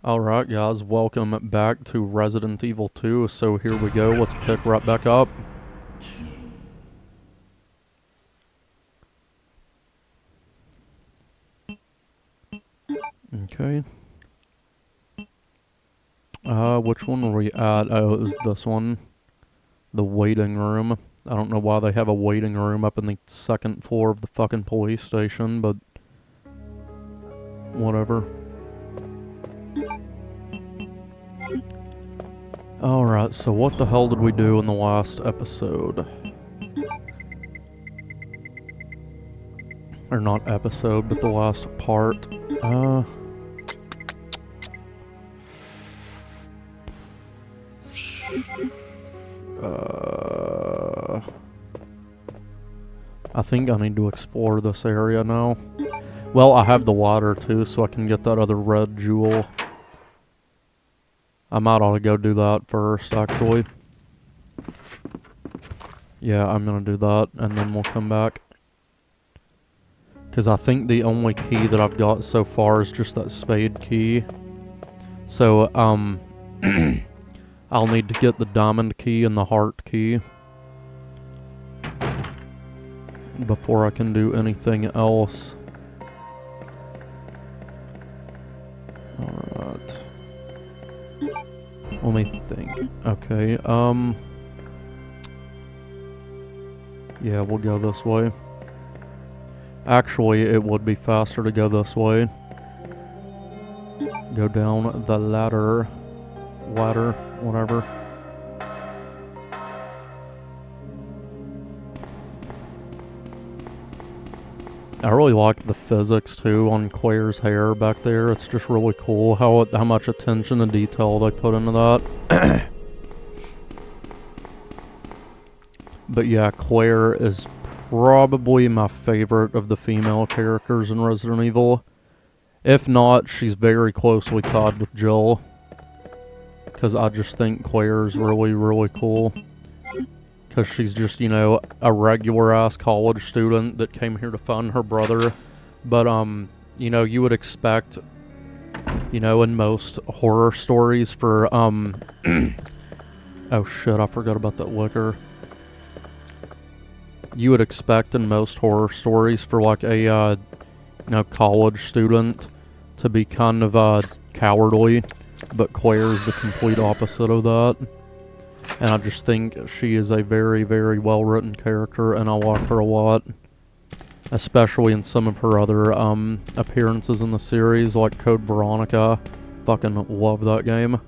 Alright guys, welcome back to Resident Evil 2. So here we go, let's pick right back up. Okay. Which one were we at? Oh, it was this one. The waiting room. I don't know why they have a waiting room up in the second floor of the fucking police station, but whatever. Alright, so what the hell did we do in the last episode? Or not episode, but the last part. I think I need to explore this area now. Well, I have the water too, so I can get that other red jewel. I might ought to go do that first, actually. Yeah, I'm gonna do that, and then we'll come back. Because I think the only key that I've got so far is just that spade key. So, I'll need to get the diamond key and the heart key before I can do anything else. Alright. Let me think. Okay, yeah, we'll go this way. Actually, it would be faster to go this way. Go down the ladder, whatever. I really like the physics too on Claire's hair back there. It's just really cool how much attention and detail they put into that. But yeah, Claire is probably my favorite of the female characters in Resident Evil. If not, she's very closely tied with Jill. Because I just think Claire's really, really cool. Because she's just, you know, a regular-ass college student that came here to find her brother. But, you know, you would expect, you know, in most horror stories for, oh shit, I forgot about that liquor. You would expect in most horror stories for, like, a, you know, college student to be kind of, cowardly. But Claire's the complete opposite of that. And I just think she is a very, very well-written character, and I like her a lot. Especially in some of her other, appearances in the series, like Code Veronica. Fucking love that game.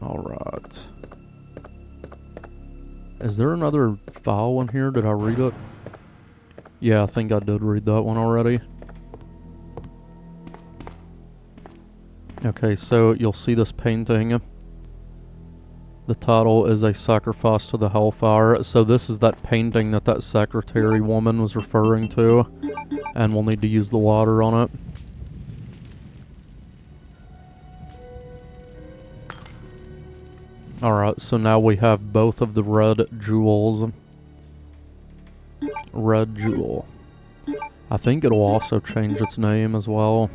Alright. Is there another file in here? Did I read it? Yeah, I think I did read that one already. Okay, so you'll see this painting. The title is A Sacrifice to the Hellfire. So this is that painting that that secretary woman was referring to. And we'll need to use the water on it. Alright, so now we have both of the red jewels. Red jewel. I think it'll also change its name as well.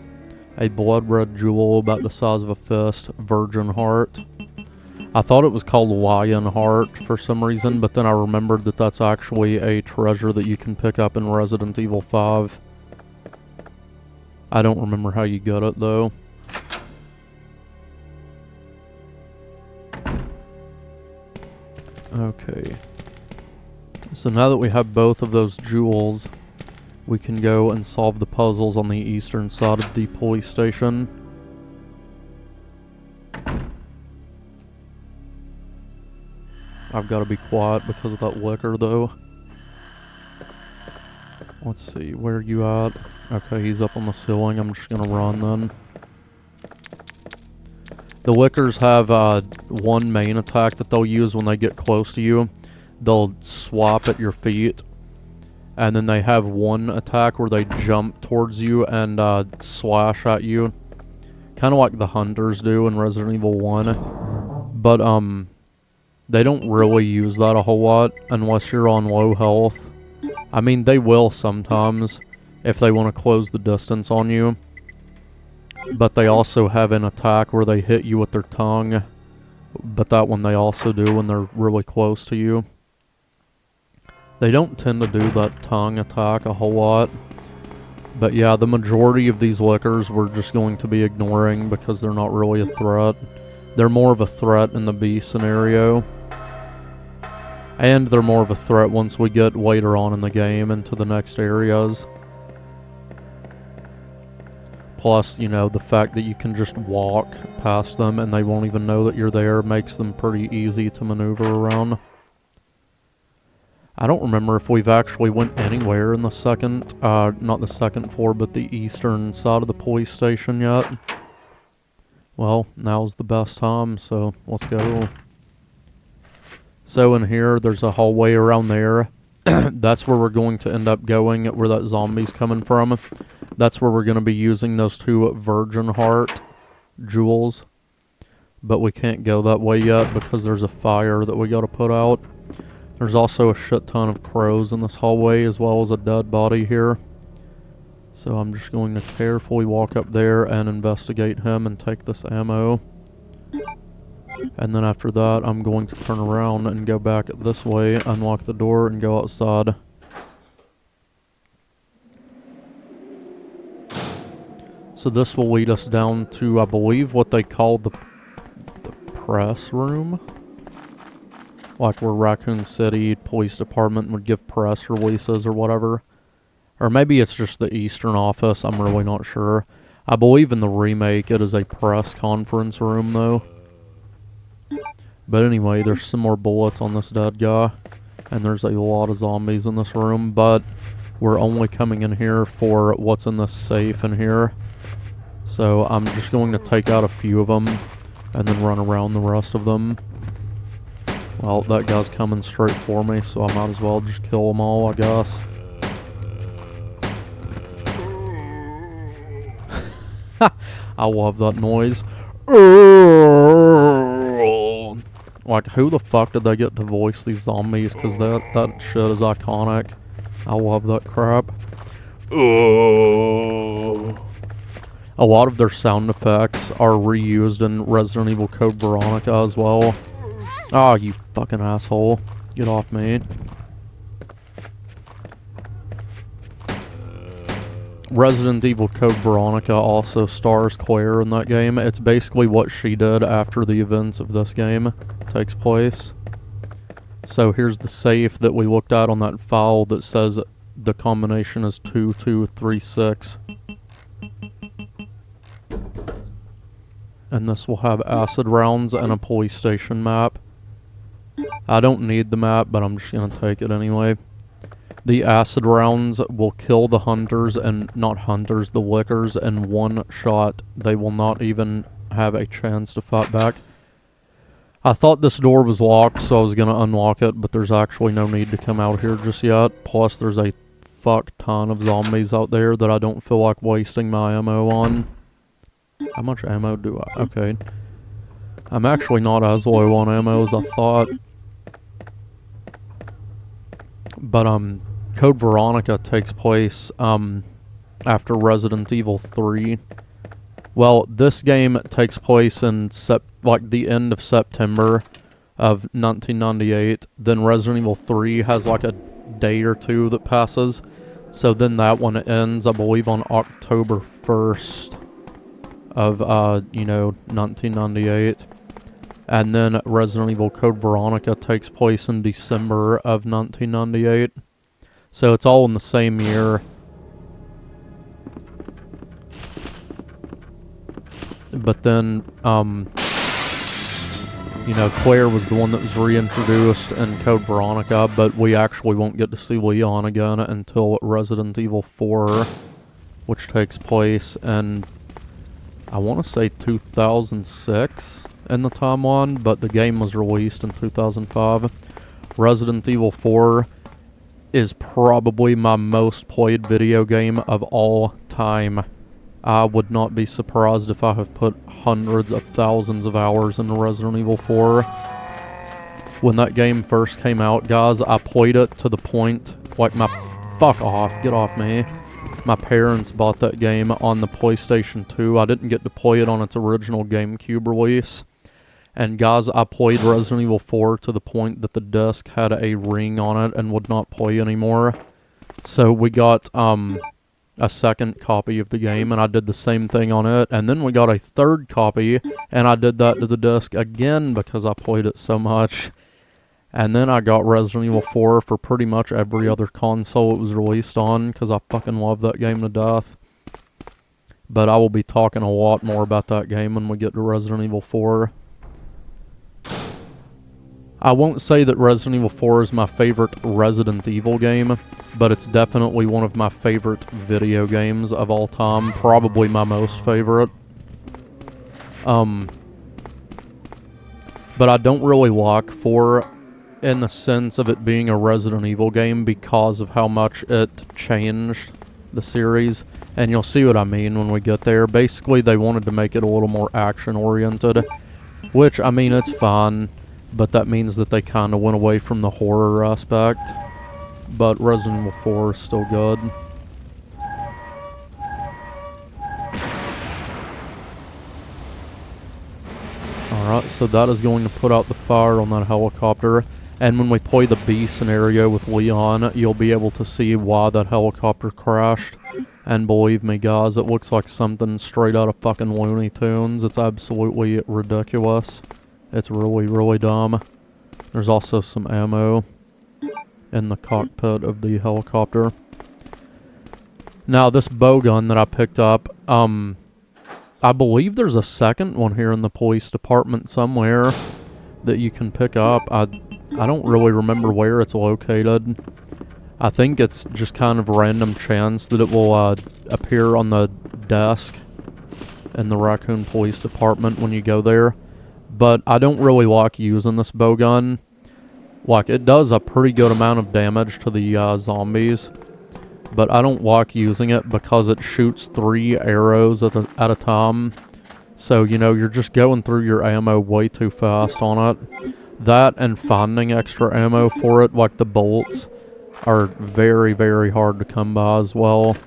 A blood red jewel about the size of a fist, virgin heart. I thought it was called lion heart for some reason, but then I remembered that that's actually a treasure that you can pick up in Resident Evil 5. I don't remember how you get it though. Okay. So now that we have both of those jewels, we can go and solve the puzzles on the eastern side of the police station. I've got to be quiet because of that liquor, though. Let's see, where are you at? Okay, he's up on the ceiling. I'm just gonna run then. The liquors have one main attack that they'll use when they get close to you. They'll swap at your feet. And then they have one attack where they jump towards you and slash at you. Kind of like the hunters do in Resident Evil 1. But, they don't really use that a whole lot unless you're on low health. I mean, they will sometimes if they want to close the distance on you. But they also have an attack where they hit you with their tongue. But that one they also do when they're really close to you. They don't tend to do that tongue attack a whole lot. But yeah, the majority of these lickers we're just going to be ignoring because they're not really a threat. They're more of a threat in the B scenario. And they're more of a threat once we get later on in the game into the next areas. Plus, you know, the fact that you can just walk past them and they won't even know that you're there makes them pretty easy to maneuver around. I don't remember if we've actually went anywhere in the second, not the second floor, but the eastern side of the police station yet. Well, now's the best time, so let's go. So in here, there's a hallway around there. That's where we're going to end up going, where that zombie's coming from. That's where we're going to be using those 2 Virgin Heart jewels. But we can't go that way yet because there's a fire that we got to put out. There's also a shit ton of crows in this hallway, as well as a dead body here. So I'm just going to carefully walk up there and investigate him and take this ammo. And then after that, I'm going to turn around and go back this way, unlock the door, and go outside. So this will lead us down to, I believe, what they call the press room. Like where Raccoon City Police Department would give press releases or whatever. Or maybe it's just the Eastern office, I'm really not sure. I believe in the remake it is a press conference room though. But anyway, there's some more bullets on this dead guy. And there's a lot of zombies in this room, but we're only coming in here for what's in this safe in here. So I'm just going to take out a few of them and then run around the rest of them. Well, that guy's coming straight for me, so I might as well just kill them all, I guess. I love that noise. Like, who the fuck did they get to voice these zombies? Because that shit is iconic. I love that crap. A lot of their sound effects are reused in Resident Evil Code Veronica as well. Oh, you fucking asshole. Get off me. Resident Evil Code Veronica also stars Claire in that game. It's basically what she did after the events of this game takes place. So here's the safe that we looked at on that file that says the combination is 2236. And this will have acid rounds and a police station map. I don't need the map, but I'm just going to take it anyway. The acid rounds will kill the hunters, and not hunters, the lickers, in one shot. They will not even have a chance to fight back. I thought this door was locked, so I was going to unlock it, but there's actually no need to come out here just yet. Plus, there's a fuck ton of zombies out there that I don't feel like wasting my ammo on. How much ammo do I... Okay. I'm actually not as low on ammo as I thought. But, Code Veronica takes place, after Resident Evil 3. Well, this game takes place in, the end of September of 1998. Then Resident Evil 3 has, like, a day or two that passes. So then that one ends, I believe, on October 1st of, 1998. And then Resident Evil Code Veronica takes place in December of 1998. So it's all in the same year. But then, Claire was the one that was reintroduced in Code Veronica, but we actually won't get to see Leon again until Resident Evil 4, which takes place in, I want to say 2006 in the timeline, but the game was released in 2005. Resident Evil 4 is probably my most played video game of all time. I would not be surprised if I have put hundreds of thousands of hours into Resident Evil 4. When that game first came out, guys, I played it to the point, like, my Fuck off. Get off me. My parents bought that game on the PlayStation 2. I didn't get to play it on its original GameCube release. And guys, I played Resident Evil 4 to the point that the disc had a ring on it and would not play anymore. So we got a second copy of the game, and I did the same thing on it. And then we got a third copy, and I did that to the disc again because I played it so much. And then I got Resident Evil 4 for pretty much every other console it was released on because I fucking love that game to death. But I will be talking a lot more about that game when we get to Resident Evil 4. I won't say that Resident Evil 4 is my favorite Resident Evil game, but it's definitely one of my favorite video games of all time. Probably my most favorite. But I don't really like 4 in the sense of it being a Resident Evil game because of how much it changed the series. And you'll see what I mean when we get there. Basically, they wanted to make it a little more action-oriented, which, I mean, it's fine. But that means that they kind of went away from the horror aspect. But Resident Evil 4 is still good. Alright, so that is going to put out the fire on that helicopter. And when we play the B scenario with Leon, you'll be able to see why that helicopter crashed. And believe me, guys, it looks like something straight out of fucking Looney Tunes. It's absolutely ridiculous. It's really, really dumb. There's also some ammo in the cockpit of the helicopter. Now, this bow gun that I picked up, I believe there's a second one here in the police department somewhere that you can pick up. I don't really remember where it's located. I think it's just kind of random chance that it will appear on the desk in the Raccoon Police Department when you go there. But I don't really like using this bow gun. Like, it does a pretty good amount of damage to the zombies. But I don't like using it because it shoots 3 arrows at a time. So, you know, you're just going through your ammo way too fast on it. That and finding extra ammo for it, like the bullets, are very, very hard to come by as well.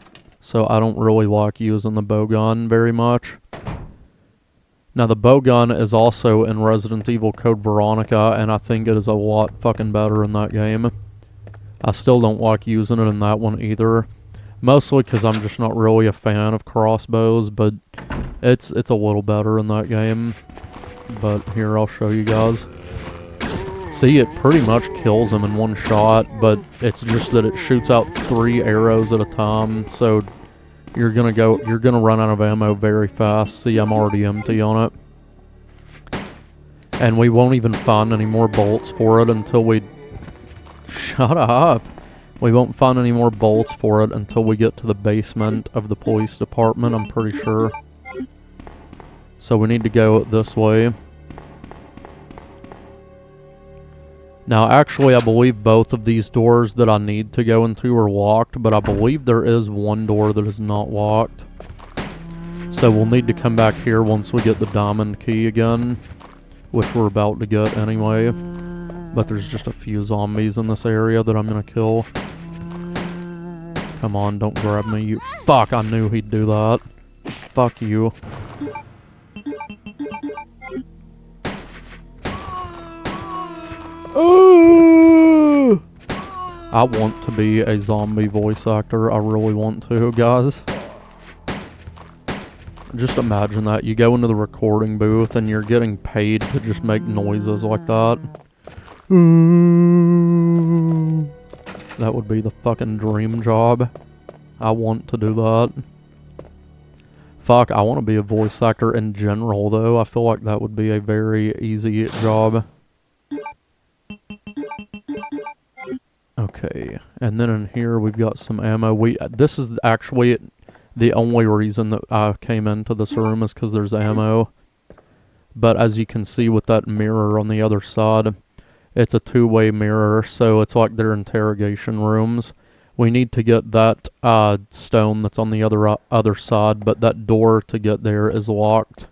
So I don't really like using the bow gun very much. Now, the bow gun is also in Resident Evil Code Veronica, and I think it is a lot fucking better in that game. I still don't like using it in that one either. Mostly because I'm just not really a fan of crossbows, but it's a little better in that game. But here, I'll show you guys. See, it pretty much kills him in one shot, but it's just that it shoots out 3 arrows at a time, so you're gonna run out of ammo very fast. See, I'm already empty on it. And we won't even find any more bolts for it until we... Shut up! We won't find any more bolts for it until we get to the basement of the police department, I'm pretty sure. So we need to go this way. Now, actually, I believe both of these doors that I need to go into are locked, but I believe there is one door that is not locked. So we'll need to come back here once we get the diamond key again, which we're about to get anyway. But there's just a few zombies in this area that I'm gonna kill. Come on, don't grab me, you... Fuck, I knew he'd do that. Fuck you. Ooh! I want to be a zombie voice actor. I really want to, guys. Just imagine that. You go into the recording booth and you're getting paid to just make noises like that. Ooh. That would be the fucking dream job. I want to do that. Fuck, I want to be a voice actor in general, though. I feel like that would be a very easy job. Okay, and then in here we've got some ammo. This is actually the only reason that I came into this room is because there's ammo. But as you can see with that mirror on the other side, it's a 2-way mirror, so it's like they're interrogation rooms. We need to get that stone that's on the other side, but that door to get there is locked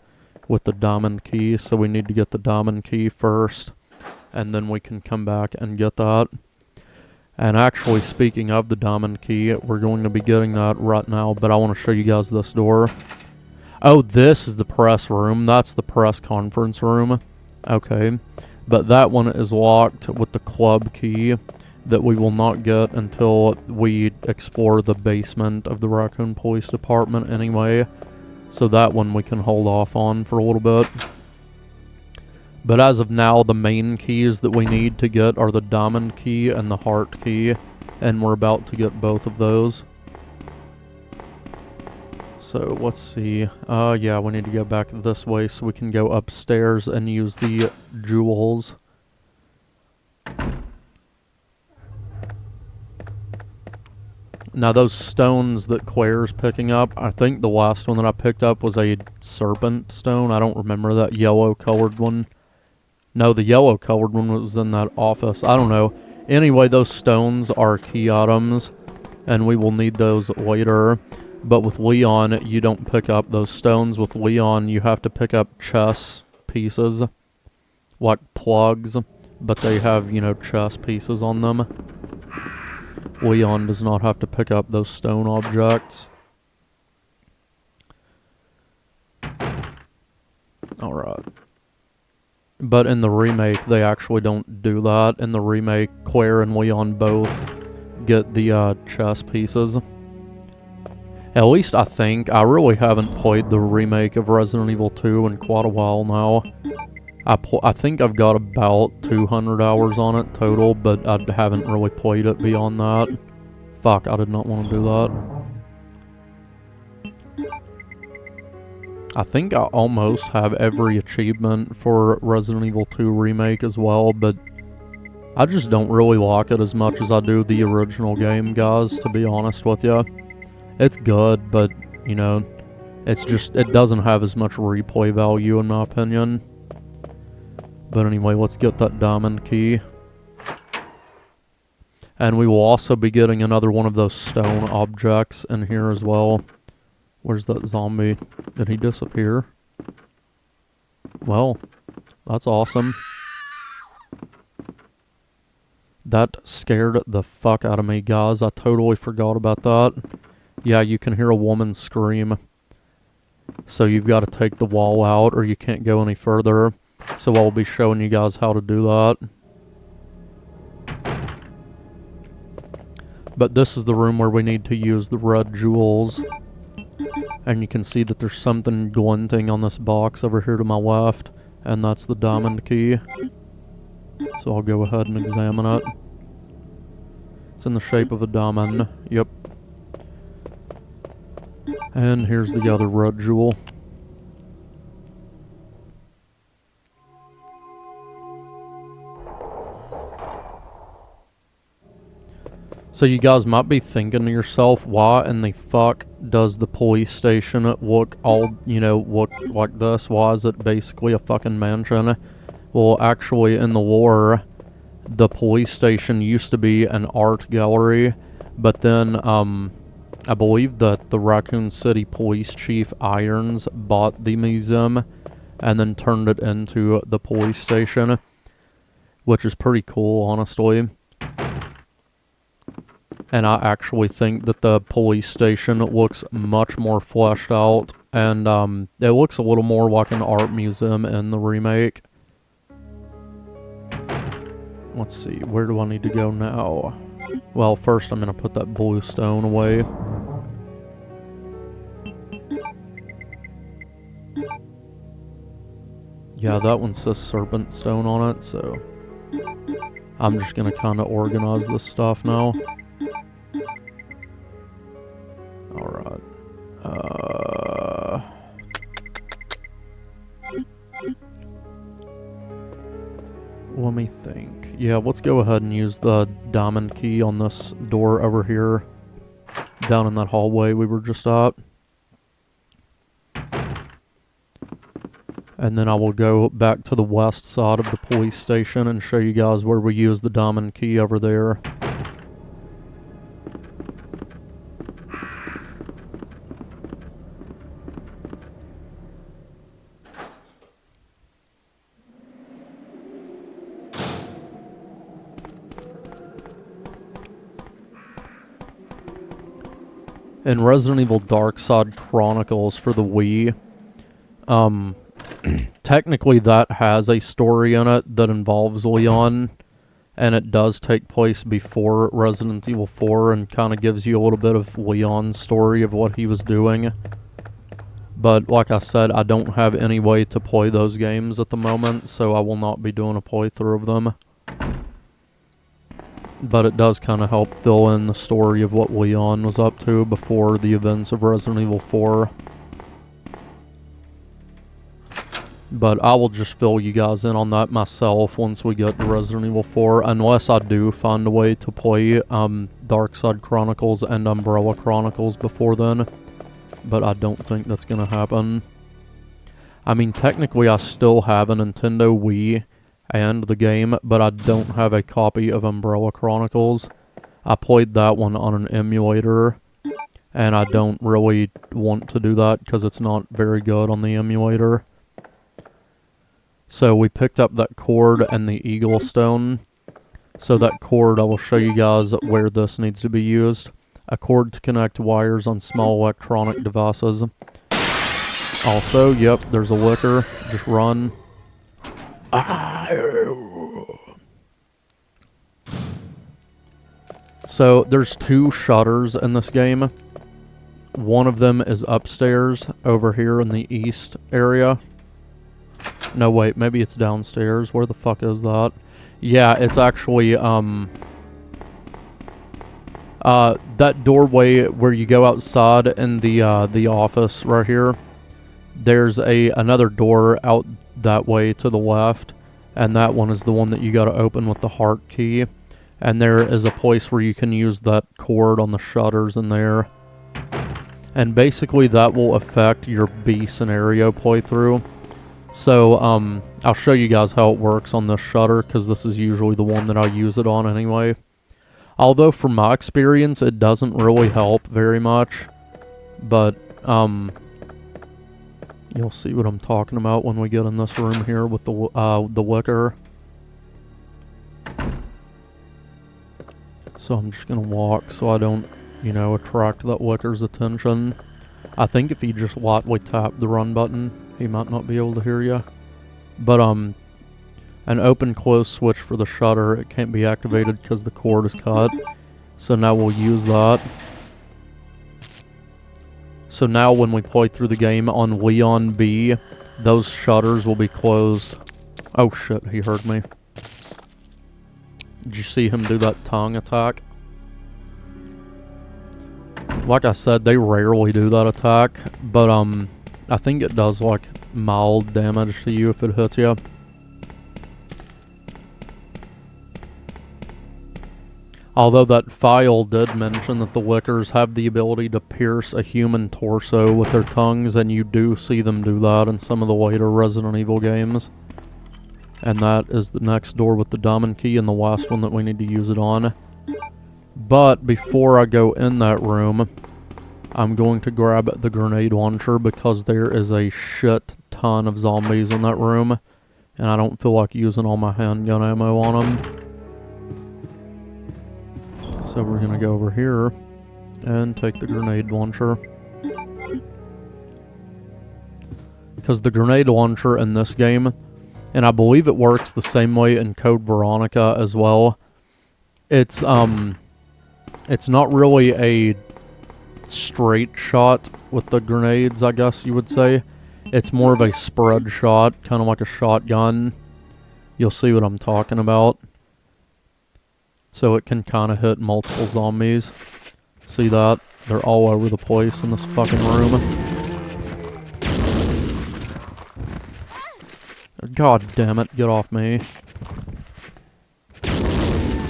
with the diamond key, so we need to get the diamond key first, and then we can come back and get that. And actually, speaking of the diamond key, we're going to be getting that right now, but I want to show you guys this door. Oh, this is the press room. That's the press conference room. Okay. But that one is locked with the club key that we will not get until we explore the basement of the Raccoon Police Department anyway. So that one we can hold off on for a little bit. But as of now, the main keys that we need to get are the diamond key and the heart key. And we're about to get both of those. So let's see. Yeah, we need to go back this way so we can go upstairs and use the jewels. Now those stones that Claire's picking up, I think the last one that I picked up was a serpent stone. I don't remember that yellow colored one. No, the yellow colored one was in that office. I don't know. Anyway, those stones are key items, and we will need those later. But with Leon, you don't pick up those stones. With Leon, you have to pick up chess pieces, like plugs, but they have, you know, chess pieces on them. Leon does not have to pick up those stone objects. Alright. But in the remake, they actually don't do that. In the remake, Claire and Leon both get the chess pieces. At least I think. I really haven't played the remake of Resident Evil 2 in quite a while now. I think I've got about 200 hours on it total, but I haven't really played it beyond that. Fuck, I did not want to do that. I think I almost have every achievement for Resident Evil 2 Remake as well, but I just don't really like it as much as I do the original game, guys, to be honest with you. It's good, but, you know, it's just, it doesn't have as much replay value in my opinion. But anyway, let's get that diamond key. And we will also be getting another one of those stone objects in here as well. Where's that zombie? Did he disappear? Well, that's awesome. That scared the fuck out of me, guys. I totally forgot about that. Yeah, you can hear a woman scream. So you've got to take the wall out or you can't go any further. So I'll be showing you guys how to do that. But this is the room where we need to use the red jewels. And you can see that there's something glinting on this box over here to my left. And that's the diamond key. So I'll go ahead and examine it. It's in the shape of a diamond. Yep. And here's the other red jewel. So you guys might be thinking to yourself, why in the fuck does the police station look all, you know, look like this? Why is it basically a fucking mansion? Well, actually, in the lore, the police station used to be an art gallery, but then, I believe that the Raccoon City Police Chief Irons bought the museum and then turned it into the police station, which is pretty cool, honestly. And I actually think that the police station looks much more fleshed out, and it looks a little more like an art museum in the remake. Let's see, where do I need to go now? Well, first I'm going to put that blue stone away. Yeah, that one says serpent stone on it, so I'm just going to kind of organize this stuff now. Alright. Let me think. Yeah, let's go ahead and use the diamond key on this door over here. Down in that hallway we were just at. And then I will go back to the west side of the police station and show you guys where we use the diamond key over there. in Resident Evil Dark Side Chronicles for the Wii, technically that has a story in it that involves Leon, and it does take place before Resident Evil 4 and kind of gives you a little bit of Leon's story of what he was doing. But like I said, I don't have any way to play those games at the moment, so I will not be doing a playthrough of them. But it does kind of help fill in the story of what Leon was up to before the events of Resident Evil 4. But I will just fill you guys in on that myself once we get to Resident Evil 4, unless I do find a way to play Dark Side Chronicles and Umbrella Chronicles before then. But I don't think that's going to happen. I mean, technically I still have a Nintendo Wii and the game, but I don't have a copy of Umbrella Chronicles. I played that one on an emulator, and I don't really want to do that because it's not very good on the emulator. So we picked up that cord and the Eagle Stone. So that cord, I will show you guys where this needs to be used. A cord to connect wires on small electronic devices. Also, yep, there's a licker. Just run. So there's 2 shutters in this game. One of them is upstairs over here in the east area. No, wait, maybe it's downstairs. Where the fuck is that? Yeah, it's actually, that doorway where you go outside in the office right here. There's another door out that way to the left, and that one is the one that you gotta open with the heart key. And there is a place where you can use that cord on the shutters in there. And basically that will affect your B scenario playthrough. So, I'll show you guys how it works on this shutter, because this is usually the one that I use it on anyway. Although, from my experience, it doesn't really help very much. But, you'll see what I'm talking about when we get in this room here with the licker. So I'm just gonna walk so I don't, you know, attract that licker's attention. I think if you just lightly tap the run button, he might not be able to hear you. But, an open-close switch for the shutter, it can't be activated because the cord is cut. So now we'll use that. So now when we play through the game on Leon B, those shutters will be closed. Oh shit, he heard me. Did you see him do that tongue attack? Like I said, they rarely do that attack, but I think it does like mild damage to you if it hits you. Although that file did mention that the lickers have the ability to pierce a human torso with their tongues, and you do see them do that in some of the later Resident Evil games. And that is the next door with the diamond key and the last one that we need to use it on. But before I go in that room, I'm going to grab the grenade launcher because there is a shit ton of zombies in that room, and I don't feel like using all my handgun ammo on them. So we're gonna go over here and take the grenade launcher. Because the grenade launcher in this game, and I believe it works the same way in Code Veronica as well, it's not really a straight shot with the grenades, I guess you would say. It's more of a spread shot, kind of like a shotgun. You'll see what I'm talking about. So it can kind of hit multiple zombies. See that? They're all over the place in this fucking room. God damn it, get off me.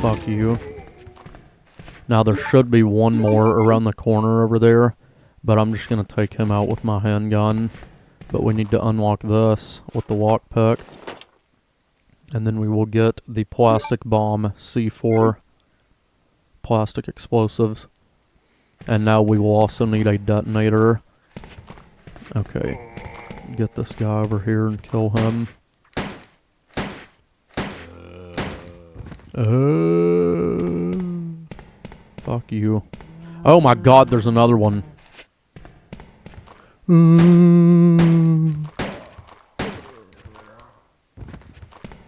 Fuck you. Now there should be one more around the corner over there, but I'm just gonna take him out with my handgun. But we need to unlock this with the lockpick. And then we will get the plastic bomb C4 plastic explosives. And now we will also need a detonator. Okay. Get this guy over here and kill him. Fuck you. Oh my god, there's another one.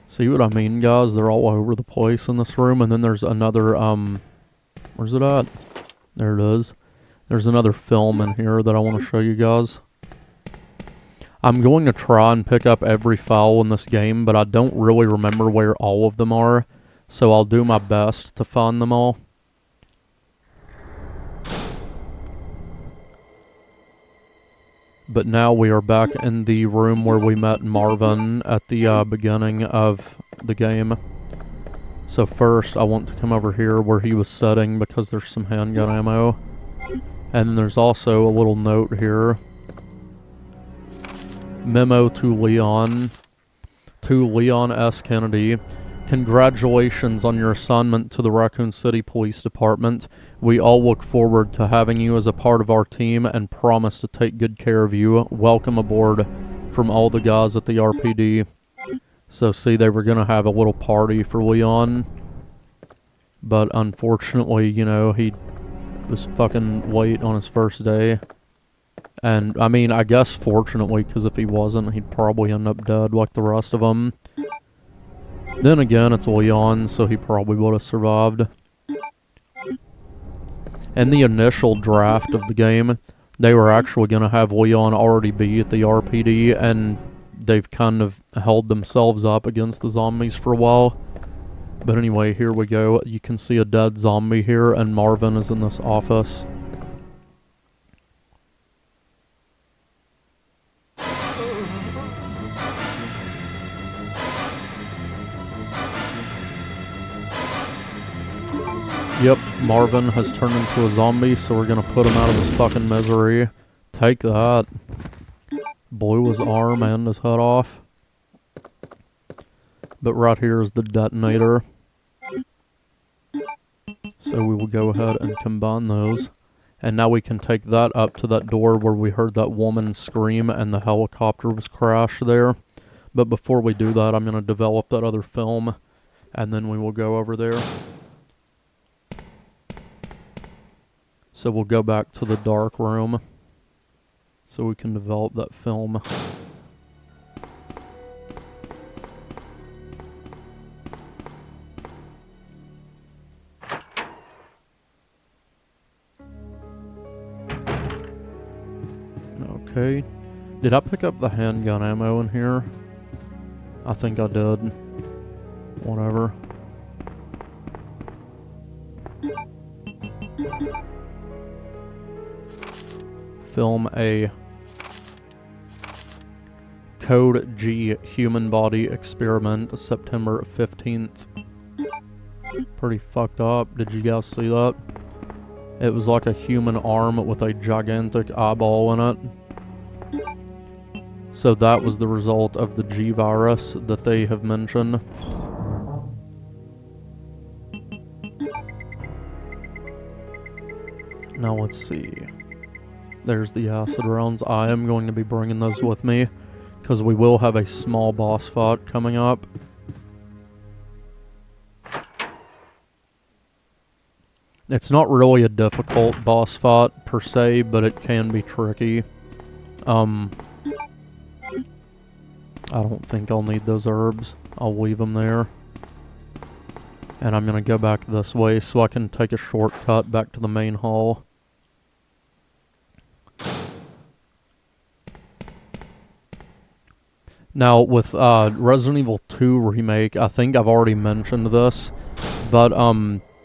See what I mean, guys? They're all over the place in this room. And then there's another, where's it at? There it is. There's another film in here that I want to show you guys. I'm going to try and pick up every file in this game, but I don't really remember where all of them are. So I'll do my best to find them all. But now we are back in the room where we met Marvin at the beginning of the game. So first, I want to come over here where he was sitting because there's some handgun ammo. And then there's also a little note here. Memo to Leon. To Leon S. Kennedy. Congratulations on your assignment to the Raccoon City Police Department. We all look forward to having you as a part of our team and promise to take good care of you. Welcome aboard from all the guys at the RPD. So see, they were going to have a little party for Leon. But unfortunately, you know, he was fucking late on his first day. And, I mean, I guess fortunately, because if he wasn't, he'd probably end up dead like the rest of them. Then again, it's Leon, so he probably would have survived. In the initial draft of the game, they were actually going to have Leon already be at the RPD, and they've kind of held themselves up against the zombies for a while. But anyway, here we go. You can see a dead zombie here, and Marvin is in this office. Yep, Marvin has turned into a zombie, so we're gonna put him out of his fucking misery. Take that. Blew his arm and his head off. But right here is the detonator. So we will go ahead and combine those. And now we can take that up to that door where we heard that woman scream and the helicopter was crashed there. But before we do that, I'm gonna develop that other film, and then we will go over there. So we'll go back to the dark room so we can develop that film. Okay. Did I pick up the handgun ammo in here? I think I did. Whatever. Film A. Code G Human Body Experiment, September 15th. Pretty fucked up. Did you guys see that? It was like a human arm with a gigantic eyeball in it. So that was the result of the G virus that they have mentioned. Now let's see. There's the acid rounds. I am going to be bringing those with me, because we will have a small boss fight coming up. It's not really a difficult boss fight per se, but it can be tricky. I don't think I'll need those herbs. I'll leave them there. And I'm going to go back this way so I can take a shortcut back to the main hall. Now, with Resident Evil 2 Remake, I think I've already mentioned this, but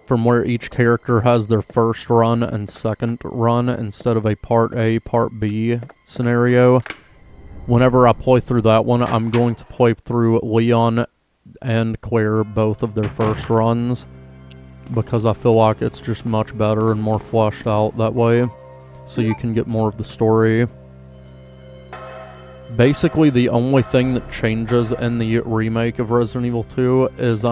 from where each character has their first run and second run instead of a Part A, Part B scenario, whenever I play through that one, I'm going to play through Leon and Claire, both of their first runs, because I feel like it's just much better and more fleshed out that way, so you can get more of the story. Basically, the only thing that changes in the remake of Resident Evil 2 is,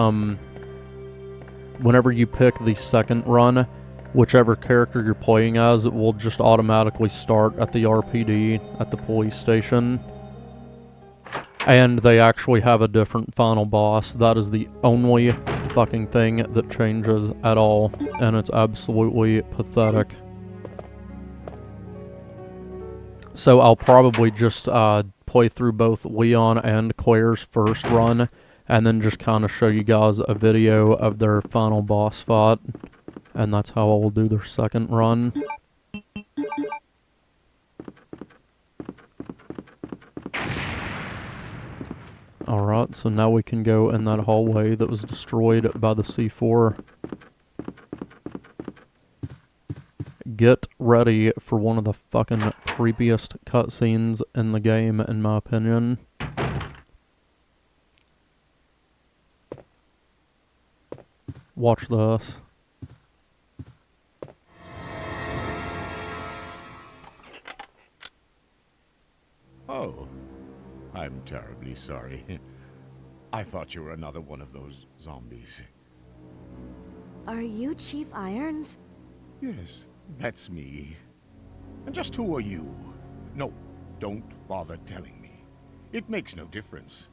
whenever you pick the second run, whichever character you're playing as, it will just automatically start at the RPD, at the police station. And they actually have a different final boss. That is the only fucking thing that changes at all, and it's absolutely pathetic. So I'll probably just play through both Leon and Claire's first run, and then just kind of show you guys a video of their final boss fight, and that's how I will do their second run. Alright, so now we can go in that hallway that was destroyed by the C4. Get ready for one of the fucking creepiest cutscenes in the game, in my opinion. Watch this. Oh, I'm terribly sorry. I thought you were another one of those zombies. Are you Chief Irons? Yes, that's me. And just who are you? No, don't bother telling me. It makes no difference.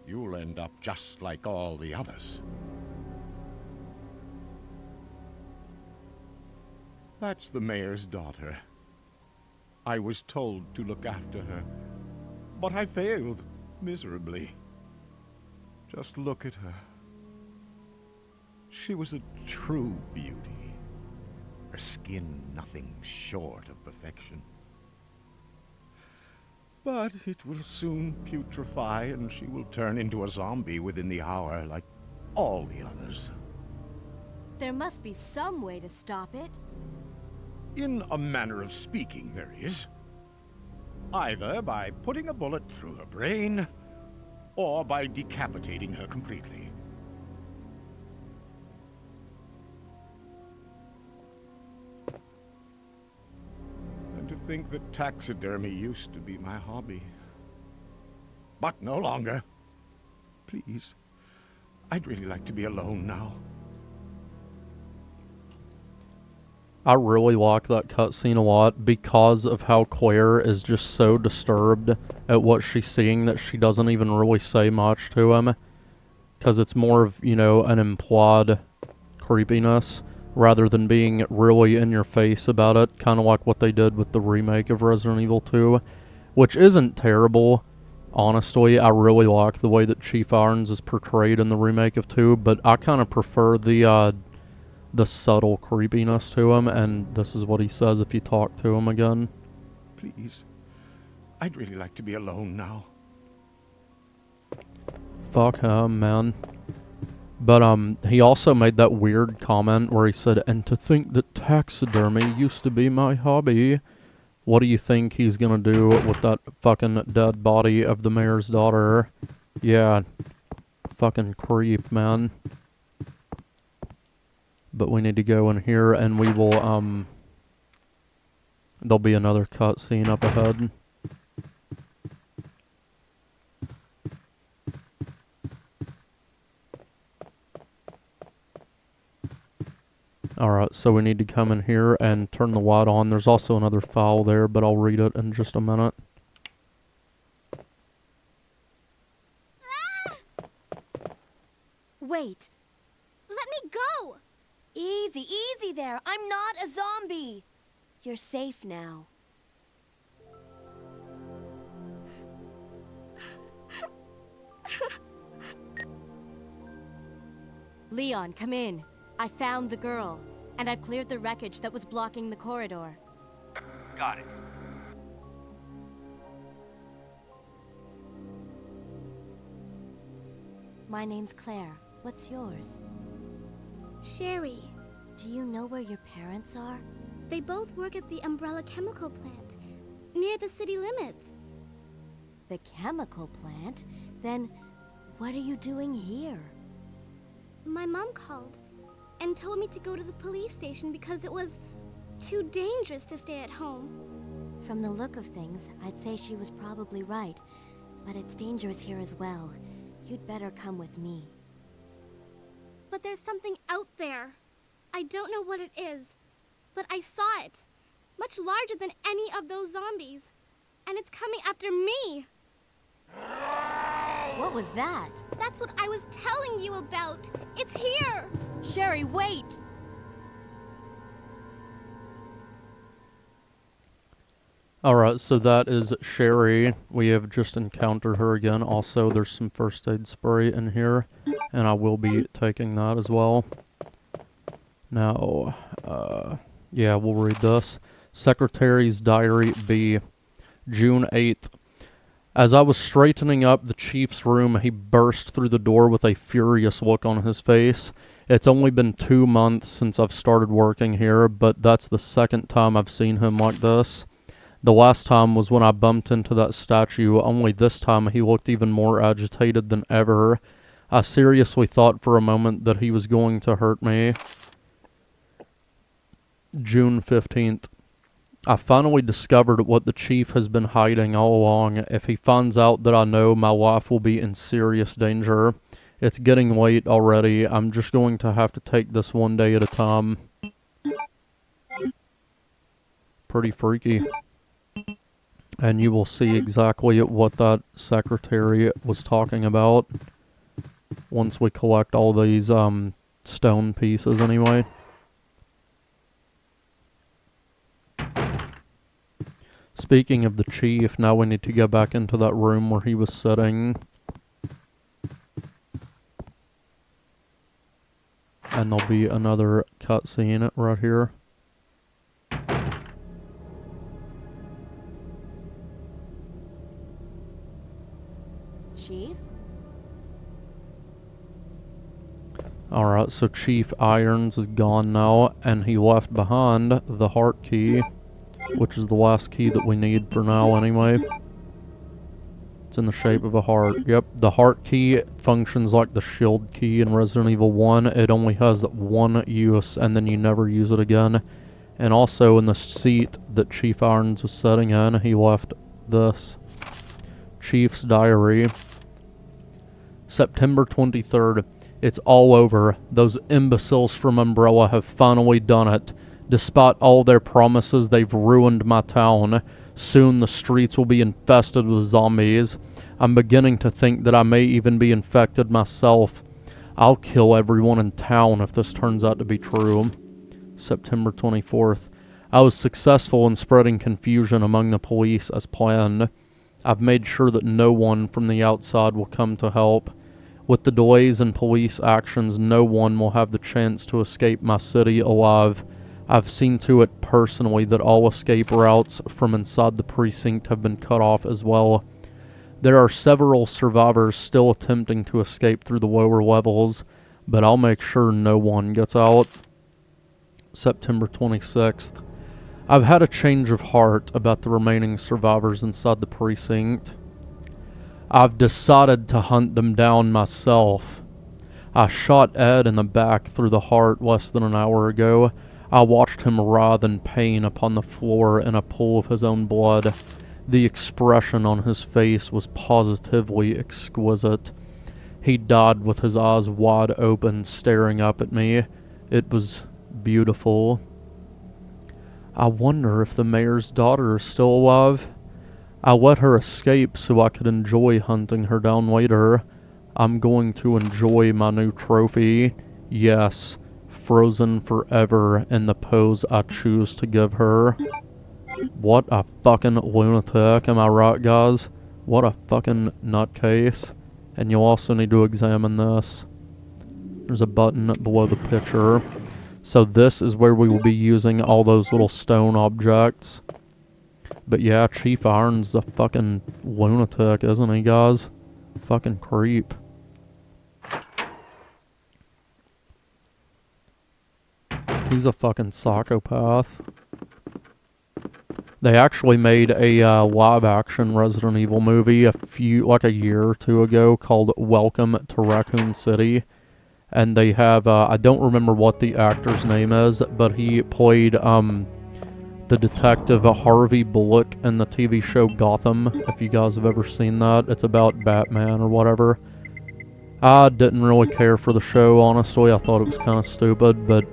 You'll end up just like all the others. That's the mayor's daughter. I was told to look after her, but I failed miserably. Just look at her. She was a true beauty. Her skin nothing short of perfection. But it will soon putrefy, and she will turn into a zombie within the hour, like all the others. There must be some way to stop it. In a manner of speaking, there is. Either by putting a bullet through her brain, or by decapitating her completely. And to think that taxidermy used to be my hobby. But no longer. Please, I'd really like to be alone now. I really like that cutscene a lot because of how Claire is just so disturbed at what she's seeing that she doesn't even really say much to him. Because it's more of, you know, an implied creepiness rather than being really in your face about it. Kind of like what they did with the remake of Resident Evil 2, which isn't terrible. Honestly, I really like the way that Chief Irons is portrayed in the remake of 2, but I kind of prefer the subtle creepiness to him, and this is what he says if you talk to him again. Please, I'd really like to be alone now. Fuck him, man. But, he also made that weird comment where he said, and to think that taxidermy used to be my hobby. What do you think he's gonna do with that fucking dead body of the mayor's daughter? Yeah, fucking creep, man. But we need to go in here, and we will, there'll be another cutscene up ahead. Alright, so we need to come in here and turn the light on. There's also another file there, but I'll read it in just a minute. Wait. Let me go! Easy, easy there. I'm not a zombie. You're safe now. Leon, come in. I found the girl, and I've cleared the wreckage that was blocking the corridor. Got it. My name's Claire. What's yours? Sherry. Do you know where your parents are? They both work at the Umbrella Chemical Plant, near the city limits. The chemical plant? Then what are you doing here? My mom called and told me to go to the police station because it was too dangerous to stay at home. From the look of things, I'd say she was probably right, but it's dangerous here as well. You'd better come with me. But there's something out there. I don't know what it is, but I saw it. Much larger than any of those zombies. And it's coming after me. What was that? That's what I was telling you about. It's here. Sherry, wait! Alright, so that is Sherry. We have just encountered her again. Also, there's some first aid spray in here, and I will be taking that as well. Now, yeah, we'll read this. Secretary's Diary B, June 8th. As I was straightening up the chief's room, he burst through the door with a furious look on his face. It's only been 2 months since I've started working here, but that's the second time I've seen him like this. The last time was when I bumped into that statue, only this time he looked even more agitated than ever. I seriously thought for a moment that he was going to hurt me. June 15th. I finally discovered what the chief has been hiding all along. If he finds out that I know, my life will be in serious danger. It's getting late already. I'm just going to have to take this one day at a time. Pretty freaky. And you will see exactly what that secretary was talking about once we collect all these stone pieces anyway. Speaking of the chief, now we need to go back into that room where he was sitting. And there'll be another cutscene right here. Chief? Alright, so Chief Irons is gone now, and he left behind the heart key, which is the last key that we need for now anyway. It's in the shape of a heart. Yep, the heart key functions like the shield key in Resident Evil 1. It only has one use, and then you never use it again. And also in the seat that Chief Irons was sitting in, he left this. Chief's Diary. September 23rd. It's all over. Those imbeciles from Umbrella have finally done it. Despite all their promises, they've ruined my town. Soon the streets will be infested with zombies. I'm beginning to think that I may even be infected myself. I'll kill everyone in town if this turns out to be true. September 24th. I was successful in spreading confusion among the police as planned. I've made sure that no one from the outside will come to help. With the delays in police actions, no one will have the chance to escape my city alive. I've seen to it personally that all escape routes from inside the precinct have been cut off as well. There are several survivors still attempting to escape through the lower levels, but I'll make sure no one gets out. September 26th. I've had a change of heart about the remaining survivors inside the precinct. I've decided to hunt them down myself. I shot Ed in the back through the heart less than an hour ago. I watched him writhe in pain upon the floor in a pool of his own blood. The expression on his face was positively exquisite. He died with his eyes wide open, staring up at me. It was beautiful. I wonder if the mayor's daughter is still alive. I let her escape so I could enjoy hunting her down later. I'm going to enjoy my new trophy. Yes, frozen forever in the pose I choose to give her. What a fucking lunatic, am I right, guys? What a fucking nutcase. And you'll also need to examine this. There's a button below the picture. So this is where we will be using all those little stone objects. But yeah, Chief Irons is a fucking lunatic, isn't he, guys? Fucking creep. He's a fucking psychopath. They actually made a live-action Resident Evil movie like a year or two ago called Welcome to Raccoon City. And they have, I don't remember what the actor's name is, but he played, the detective Harvey Bullock in the TV show Gotham, if you guys have ever seen that. It's about Batman or whatever. I didn't really care for the show, honestly. I thought it was kind of stupid, but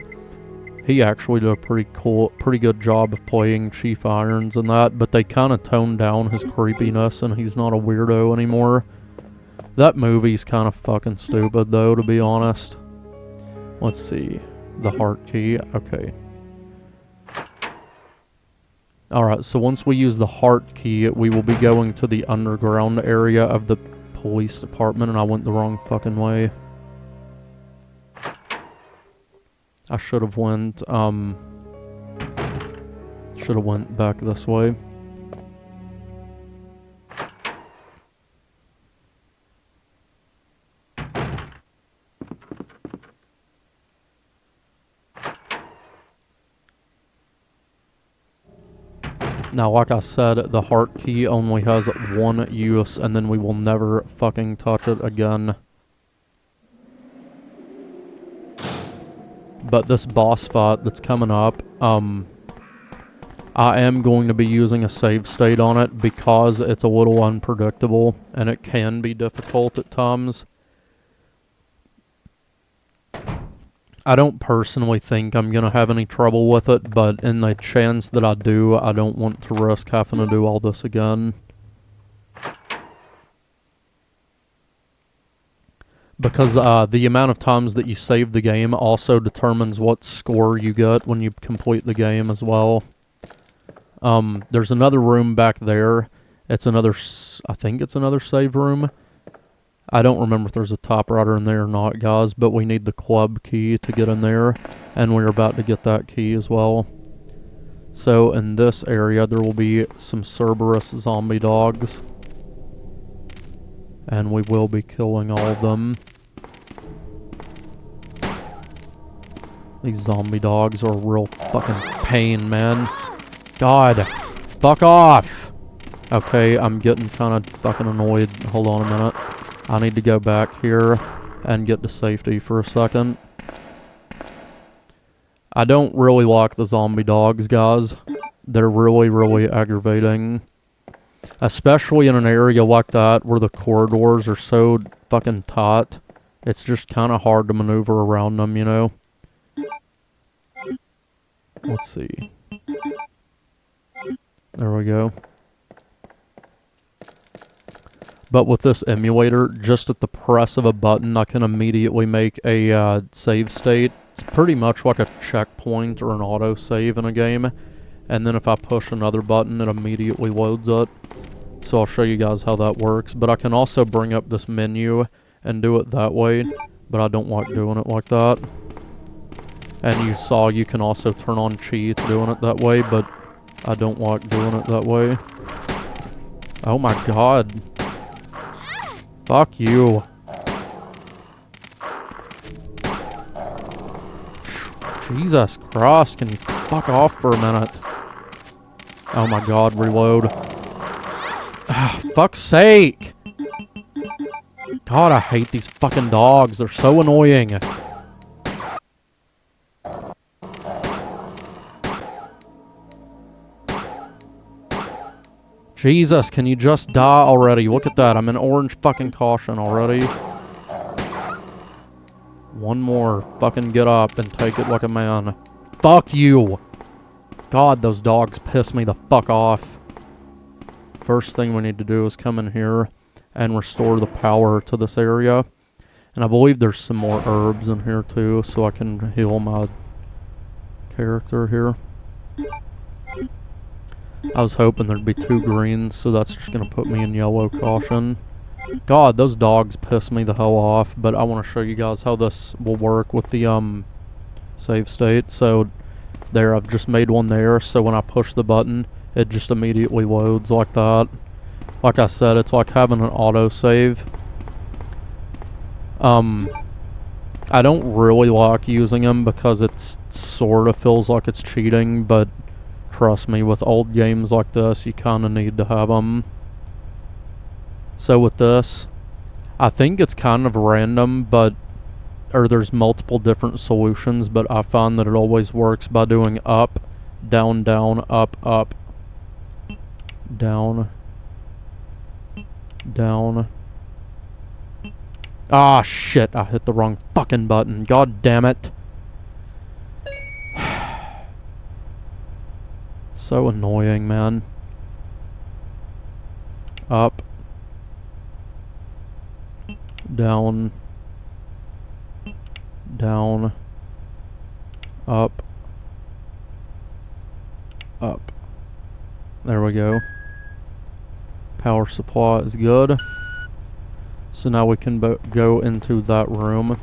he actually did a pretty good job of playing Chief Irons in that, but they kind of toned down his creepiness and he's not a weirdo anymore. That movie's kind of fucking stupid, though, to be honest. Let's see. The heart key. Okay. Alright, so once we use the heart key, we will be going to the underground area of the police department, and I went the wrong fucking way. I should have went back this way. Now, like I said, the heart key only has one use, and then we will never fucking touch it again. But this boss fight that's coming up, I am going to be using a save state on it because it's a little unpredictable, and it can be difficult at times. I don't personally think I'm going to have any trouble with it, but in the chance that I do, I don't want to risk having to do all this again. Because the amount of times that you save the game also determines what score you get when you complete the game as well. There's another room back there. It's another, I think it's another save room. I don't remember if there's a typewriter in there or not, guys, but we need the club key to get in there, and we're about to get that key as well. So in this area, there will be some Cerberus zombie dogs, and we will be killing all of them. These zombie dogs are a real fucking pain, man. God, fuck off! Okay, I'm getting kind of fucking annoyed. Hold on a minute. I need to go back here and get to safety for a second. I don't really like the zombie dogs, guys. They're really, really aggravating. Especially in an area like that where the corridors are so fucking tight. It's just kind of hard to maneuver around them, you know? Let's see. There we go. But with this emulator, just at the press of a button, I can immediately make a save state. It's pretty much like a checkpoint or an autosave in a game. And then if I push another button, it immediately loads it. So I'll show you guys how that works. But I can also bring up this menu and do it that way. But I don't like doing it like that. And you saw you can also turn on cheats doing it that way, but I don't like doing it that way. Oh my god. Fuck you. Jesus Christ, can you fuck off for a minute? Oh my god, reload. Ah, fuck's sake! God, I hate these fucking dogs. They're so annoying. Jesus, can you just die already? Look at that. I'm in orange fucking caution already. One more. Fucking get up and take it like a man. Fuck you! God, those dogs piss me the fuck off. First thing we need to do is come in here and restore the power to this area. And I believe there's some more herbs in here too, so I can heal my character here. I was hoping there'd be 2 greens, so that's just going to put me in yellow caution. God, those dogs piss me the hell off, but I want to show you guys how this will work with the save state. So there, I've just made one there, so when I push the button, it just immediately loads like that. Like I said, it's like having an autosave. I don't really like using them because it sort of feels like it's cheating, but trust me, with old games like this, you kind of need to have them. So with this, I think it's kind of random, or there's multiple different solutions, but I find that it always works by doing up, down, down, up, up, down, down. Ah, shit, I hit the wrong fucking button. God damn it. So annoying, man. Up. Down. Down. Up. Up. There we go. Power supply is good. So now we can go into that room.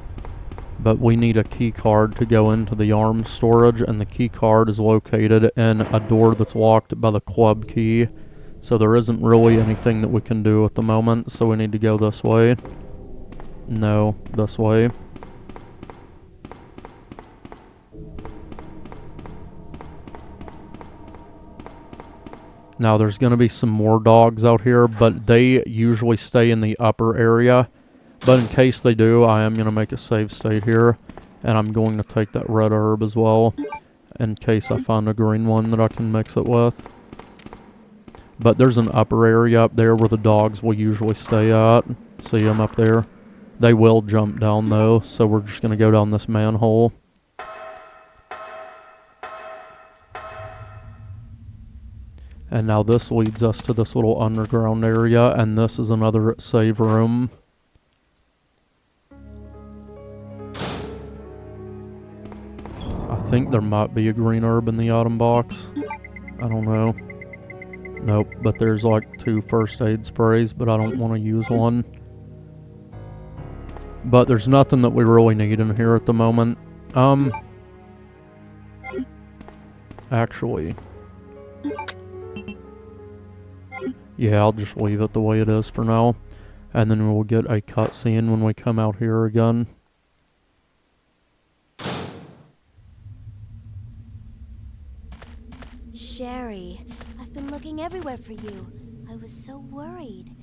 But we need a key card to go into the arms storage, and the key card is located in a door that's locked by the club key. So there isn't really anything that we can do at the moment, so we need to go this way. No, this way. Now there's going to be some more dogs out here, but they usually stay in the upper area. But in case they do, I am going to make a save state here. And I'm going to take that red herb as well, in case I find a green one that I can mix it with. But there's an upper area up there where the dogs will usually stay at. See them up there? They will jump down though, so we're just going to go down this manhole. And now this leads us to this little underground area, and this is another save room. I think there might be a green herb in the item box. I don't know. Nope, but there's like 2 first aid sprays, but I don't want to use one. But there's nothing that we really need in here at the moment. Actually, yeah, I'll just leave it the way it is for now. And then we'll get a cutscene when we come out here again. Sherry, I've been looking everywhere for you. I was so worried.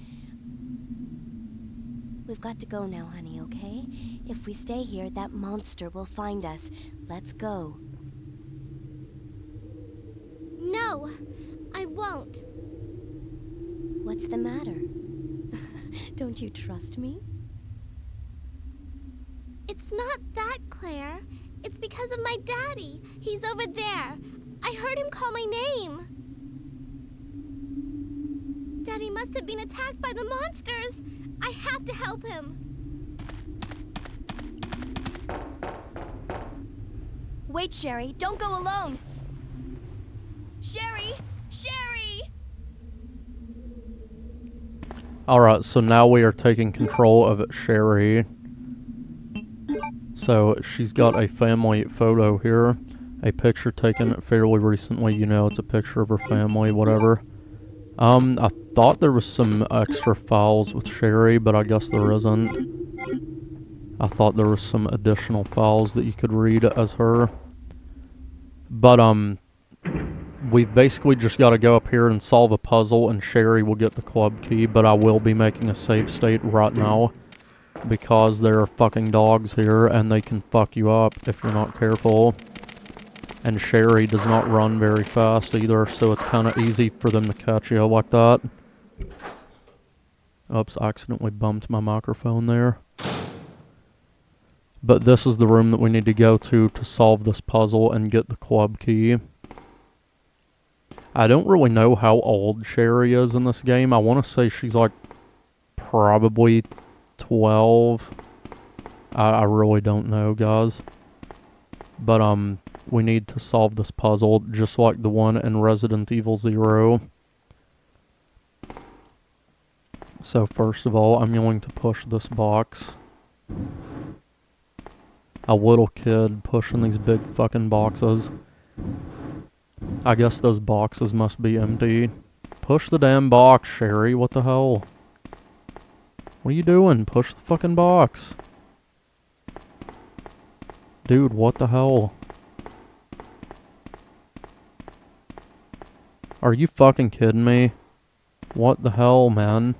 We've got to go now, honey, okay? If we stay here, that monster will find us. Let's go. No, I won't. What's the matter? Don't you trust me? It's not that, Claire. It's because of my daddy. He's over there. I heard him call my name. Daddy must have been attacked by the monsters. I have to help him. Wait, Sherry, don't go alone. Sherry! Sherry! Alright, so now we are taking control of Sherry. So she's got a family photo here. A picture taken fairly recently. You know, it's a picture of her family, whatever. I thought there was some extra files with Sherry, but I guess there isn't. I thought there was some additional files that you could read as her. But, we've basically just got to go up here and solve a puzzle, and Sherry will get the club key, but I will be making a save state right now, because there are fucking dogs here, and they can fuck you up if you're not careful. And Sherry does not run very fast either, so it's kind of easy for them to catch you like that. Oops, I accidentally bumped my microphone there. But this is the room that we need to go to solve this puzzle and get the club key. I don't really know how old Sherry is in this game. I want to say she's like probably 12. I really don't know, guys. But, we need to solve this puzzle just like the one in Resident Evil 0. So first of all, I'm going to push this box. A little kid pushing these big fucking boxes. I guess those boxes must be empty. Push the damn box, Sherry. What the hell? What are you doing? Push the fucking box. Dude, what the hell? Are you fucking kidding me? What the hell, man?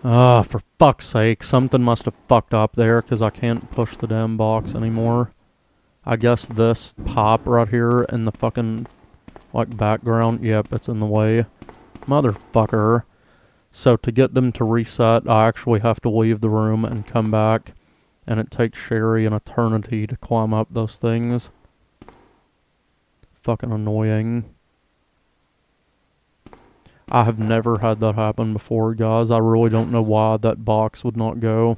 For fuck's sake. Something must have fucked up there, because I can't push the damn box anymore. I guess this pop right here in the fucking, like, background, yep, it's in the way. Motherfucker. So to get them to reset, I actually have to leave the room and come back. And it takes Sherry an eternity to climb up those things. Fucking annoying. I have never had that happen before, guys. I really don't know why that box would not go.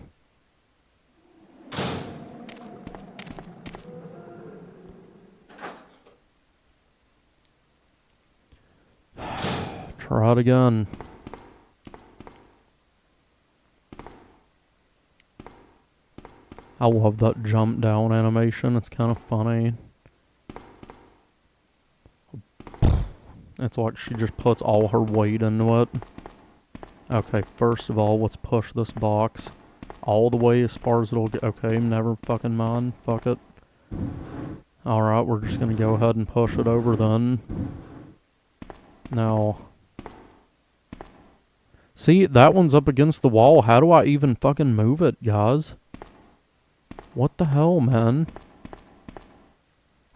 Try it again. I love that jump down animation. It's kind of funny. It's like she just puts all her weight into it. Okay, first of all, let's push this box all the way as far as it'll get. Okay, never fucking mind. Fuck it. Alright, we're just gonna go ahead and push it over then. Now. See, that one's up against the wall. How do I even fucking move it, guys? What the hell, man?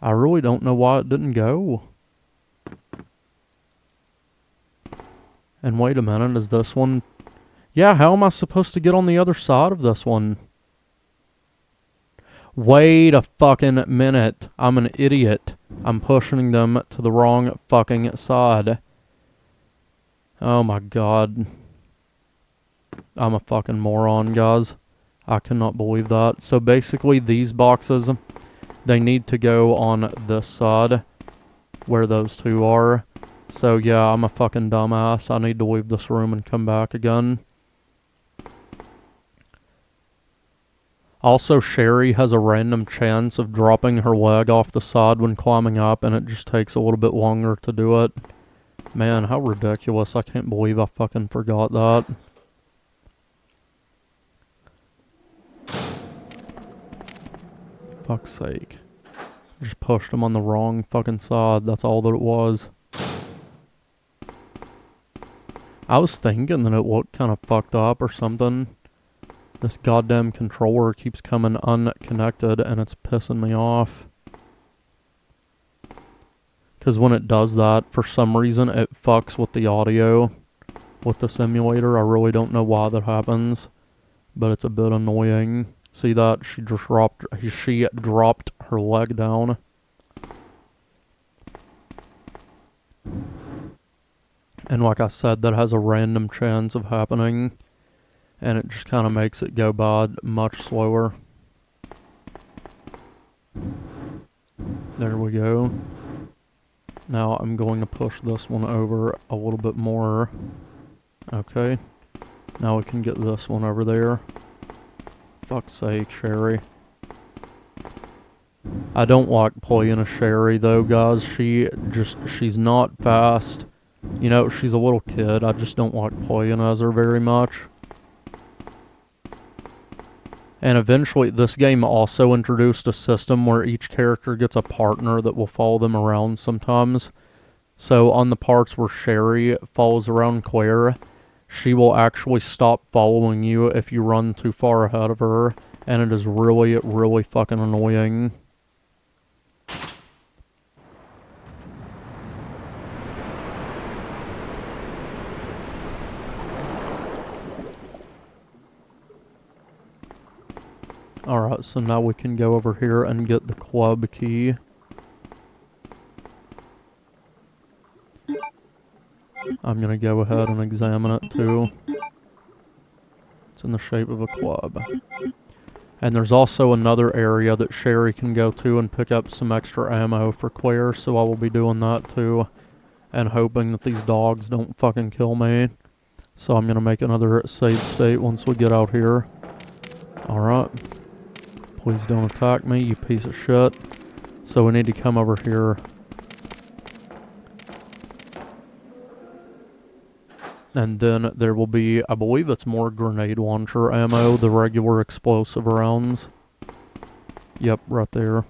I really don't know why it didn't go. And wait a minute, is this one... Yeah, how am I supposed to get on the other side of this one? Wait a fucking minute. I'm an idiot. I'm pushing them to the wrong fucking side. Oh my god. I'm a fucking moron, guys. I cannot believe that. So basically, these boxes, they need to go on this side, where those two are. So yeah, I'm a fucking dumbass. I need to leave this room and come back again. Also, Sherry has a random chance of dropping her leg off the side when climbing up, and it just takes a little bit longer to do it. Man, how ridiculous. I can't believe I fucking forgot that. Fuck's sake. Just pushed him on the wrong fucking side. That's all that it was. I was thinking that it looked kind of fucked up or something. This goddamn controller keeps coming unconnected and it's pissing me off. Because when it does that, for some reason, it fucks with the audio with the simulator. I really don't know why that happens, but it's a bit annoying. See that? She dropped her leg down. And like I said, that has a random chance of happening. And it just kind of makes it go by much slower. There we go. Now I'm going to push this one over a little bit more. Okay. Now we can get this one over there. Fuck's sake, Sherry. I don't like playing a Sherry though, guys. She's not fast. You know, she's a little kid. I just don't like playing as her very much. And eventually, this game also introduced a system where each character gets a partner that will follow them around sometimes. So on the parts where Sherry follows around Claire, she will actually stop following you if you run too far ahead of her. And it is really, really fucking annoying. Alright, so now we can go over here and get the club key. I'm gonna go ahead and examine it too. It's in the shape of a club. And there's also another area that Sherry can go to and pick up some extra ammo for Claire, so I will be doing that too. And hoping that these dogs don't fucking kill me. So I'm gonna make another save state once we get out here. Alright. Please don't attack me, you piece of shit. So we need to come over here. And then there will be, I believe it's more grenade launcher ammo, the regular explosive rounds. Yep, right there.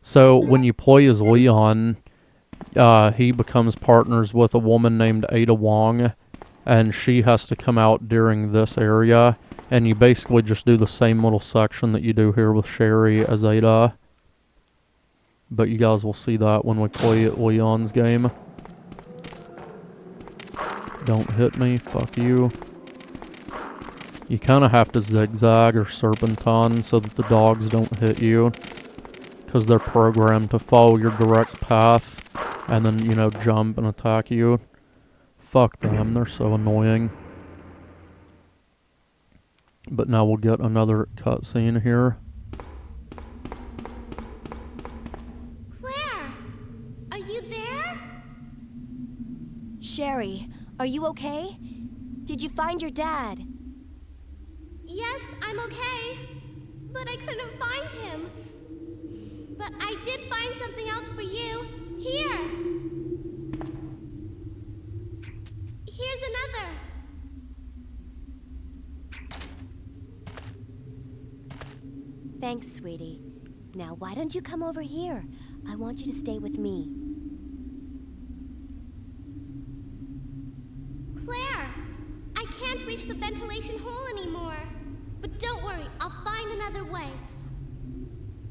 So when you play as Leon, he becomes partners with a woman named Ada Wong. And she has to come out during this area. And you basically just do the same little section that you do here with Sherry as Ada. But you guys will see that when we play Leon's game. Don't hit me, fuck you. You kind of have to zigzag or serpentine so that the dogs don't hit you. Because they're programmed to follow your direct path and then, you know, jump and attack you. Fuck them, they're so annoying. But now we'll get another cutscene here. Claire! Are you there? Sherry, are you okay? Did you find your dad? Yes, I'm okay. But I couldn't find him. But I did find something else for you. Here. Here's another. Thanks, sweetie. Now, why don't you come over here? I want you to stay with me. Claire, I can't reach the ventilation hole anymore. But don't worry, I'll find another way.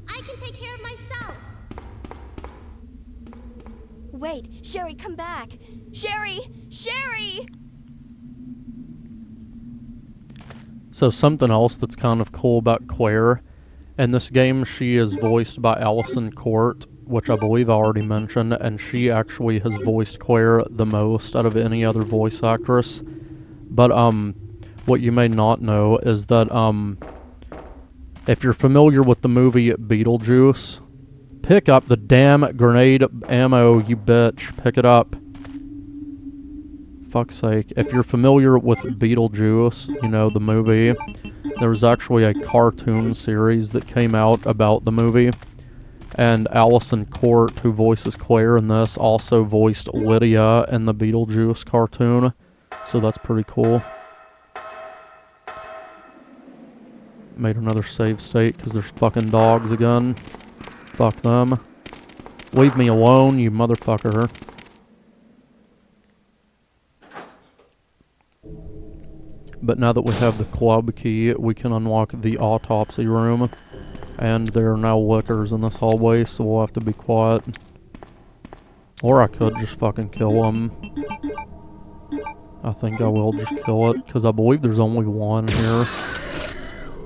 I can take care of myself. Wait, Sherry, come back. Sherry! Sherry! So something else that's kind of cool about Claire, in this game she is voiced by Allison Court, which I believe I already mentioned, and she actually has voiced Claire the most out of any other voice actress. But what you may not know is that if you're familiar with the movie Beetlejuice, pick up the damn grenade ammo, you bitch. Pick it up. Fuck's sake. If you're familiar with Beetlejuice, you know, the movie, there was actually a cartoon series that came out about the movie. And Allison Court, who voices Claire in this, also voiced Lydia in the Beetlejuice cartoon. So that's pretty cool. Made another save state because there's fucking dogs again. Fuck them. Leave me alone, you motherfucker. But now that we have the club key, we can unlock the autopsy room. And there are now lickers in this hallway, so we'll have to be quiet. Or I could just fucking kill them. I think I will just kill it, because I believe there's only one here.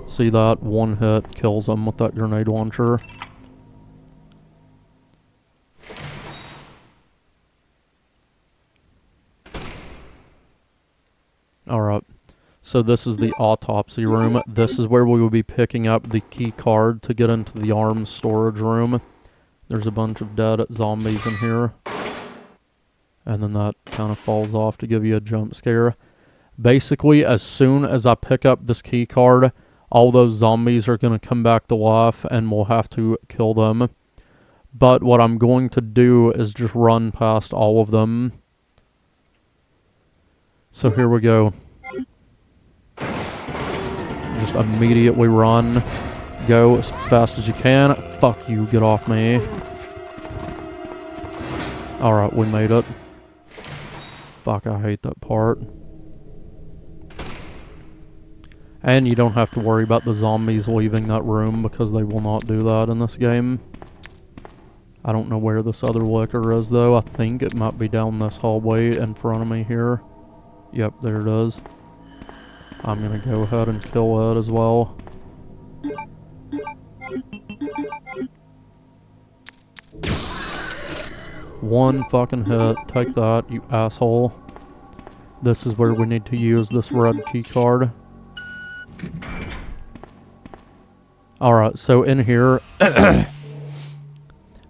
See that? One hit kills them with that grenade launcher. Alright. So this is the autopsy room. This is where we will be picking up the key card to get into the arms storage room. There's a bunch of dead zombies in here. And then that kind of falls off to give you a jump scare. Basically, as soon as I pick up this key card, all those zombies are going to come back to life and we'll have to kill them. But what I'm going to do is just run past all of them. So here we go. Just immediately run. Go as fast as you can. Fuck you, get off me. Alright, we made it. Fuck, I hate that part. And you don't have to worry about the zombies leaving that room because they will not do that in this game. I don't know where this other licker is though. I think it might be down this hallway in front of me here. Yep, there it is. I'm gonna go ahead and kill it as well. One fucking hit. Take that, you asshole. This is where we need to use this red key card. Alright, so in here,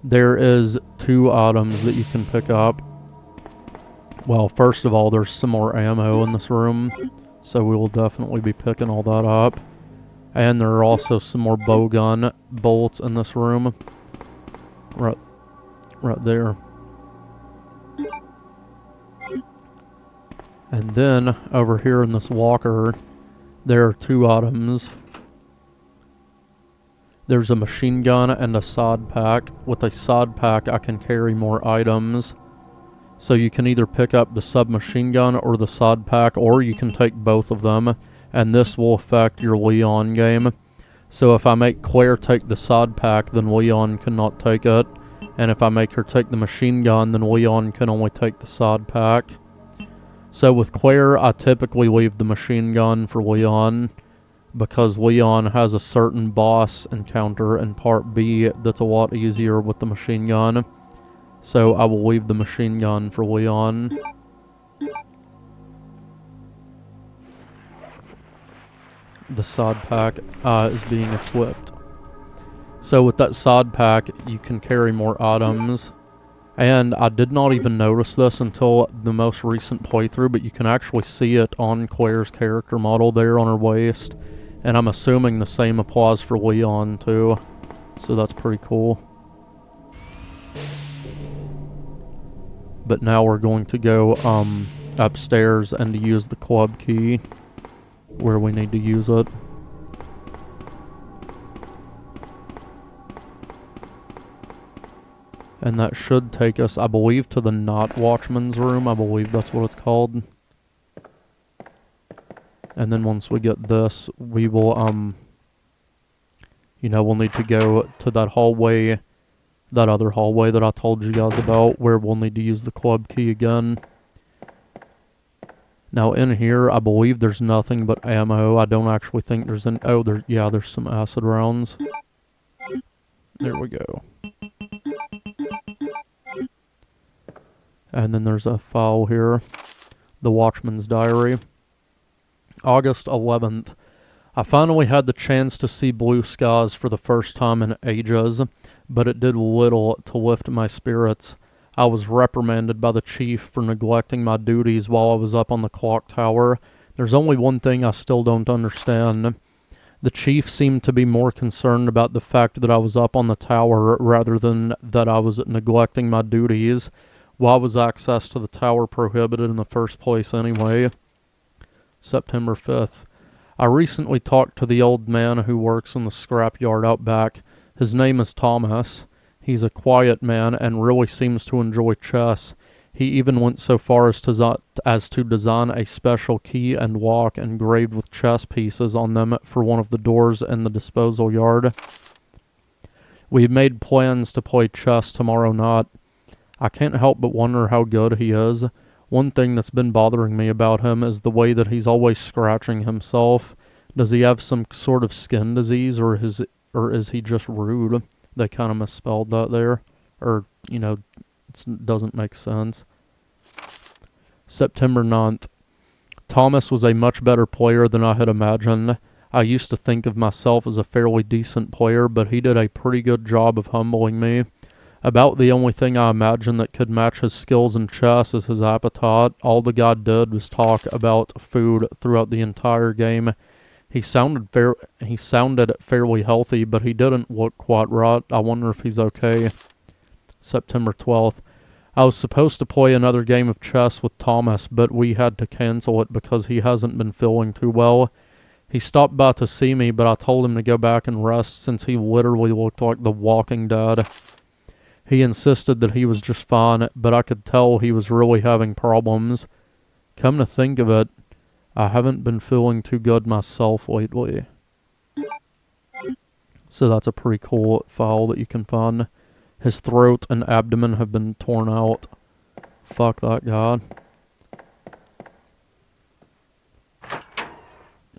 there is 2 items that you can pick up. Well, first of all, there's some more ammo in this room, so we will definitely be picking all that up. And there are also some more bowgun bolts in this room. Right there. And then, over here in this locker, there are 2 items. There's a machine gun and a sod pack. With a sod pack, I can carry more items. So you can either pick up the submachine gun or the sod pack, or you can take both of them, and this will affect your Leon game. So if I make Claire take the sod pack, then Leon cannot take it. And if I make her take the machine gun, then Leon can only take the sod pack. So with Claire, I typically leave the machine gun for Leon, because Leon has a certain boss encounter in Part B that's a lot easier with the machine gun. So I will leave the machine gun for Leon. The sod pack is being equipped. So with that sod pack, you can carry more items. And I did not even notice this until the most recent playthrough, but you can actually see it on Claire's character model there on her waist. And I'm assuming the same applies for Leon too. So that's pretty cool. But now we're going to go upstairs and use the club key where we need to use it. And that should take us, I believe, to the Night Watchman's room. I believe that's what it's called. And then once we get this, we will, you know, we'll need to go to that hallway, that other hallway that I told you guys about, where we'll need to use the club key again. Now in here, I believe there's nothing but ammo. I don't actually think there's any, oh, there's some acid rounds. There we go. And then there's a file here, the Watchman's Diary. August 11th. I finally had the chance to see blue skies for the first time in ages, but it did little to lift my spirits. I was reprimanded by the chief for neglecting my duties while I was up on the clock tower. There's only one thing I still don't understand. The chief seemed to be more concerned about the fact that I was up on the tower rather than that I was neglecting my duties. Why was access to the tower prohibited in the first place anyway? September 5th. I recently talked to the old man who works in the scrapyard out back. His name is Thomas. He's a quiet man and really seems to enjoy chess. He even went so far as to design a special key and lock engraved with chess pieces on them for one of the doors in the disposal yard. We've made plans to play chess tomorrow night. I can't help but wonder how good he is. One thing that's been bothering me about him is the way that he's always scratching himself. Does he have some sort of skin disease, or is he just rude? They kind of misspelled that there. Or, you know, it doesn't make sense. September 9th. Thomas was a much better player than I had imagined. I used to think of myself as a fairly decent player, but he did a pretty good job of humbling me. About the only thing I imagine that could match his skills in chess is his appetite. All the guy did was talk about food throughout the entire game. He sounded fairly healthy, but he didn't look quite right. I wonder if he's okay. September 12th. I was supposed to play another game of chess with Thomas, but we had to cancel it because he hasn't been feeling too well. He stopped by to see me, but I told him to go back and rest since he literally looked like the Walking Dead. He insisted that he was just fine, but I could tell he was really having problems. Come to think of it, I haven't been feeling too good myself lately. So that's a pretty cool file that you can find. His throat and abdomen have been torn out. Fuck that guy.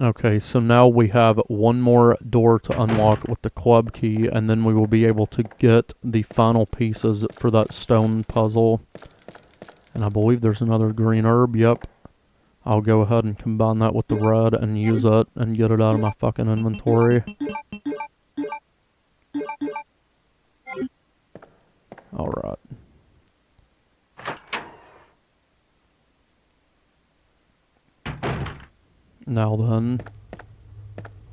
Okay, so now we have one more door to unlock with the club key, and then we will be able to get the final pieces for that stone puzzle. And I believe there's another green herb, yep. I'll go ahead and combine that with the red and use it and get it out of my fucking inventory. Alright. Now then,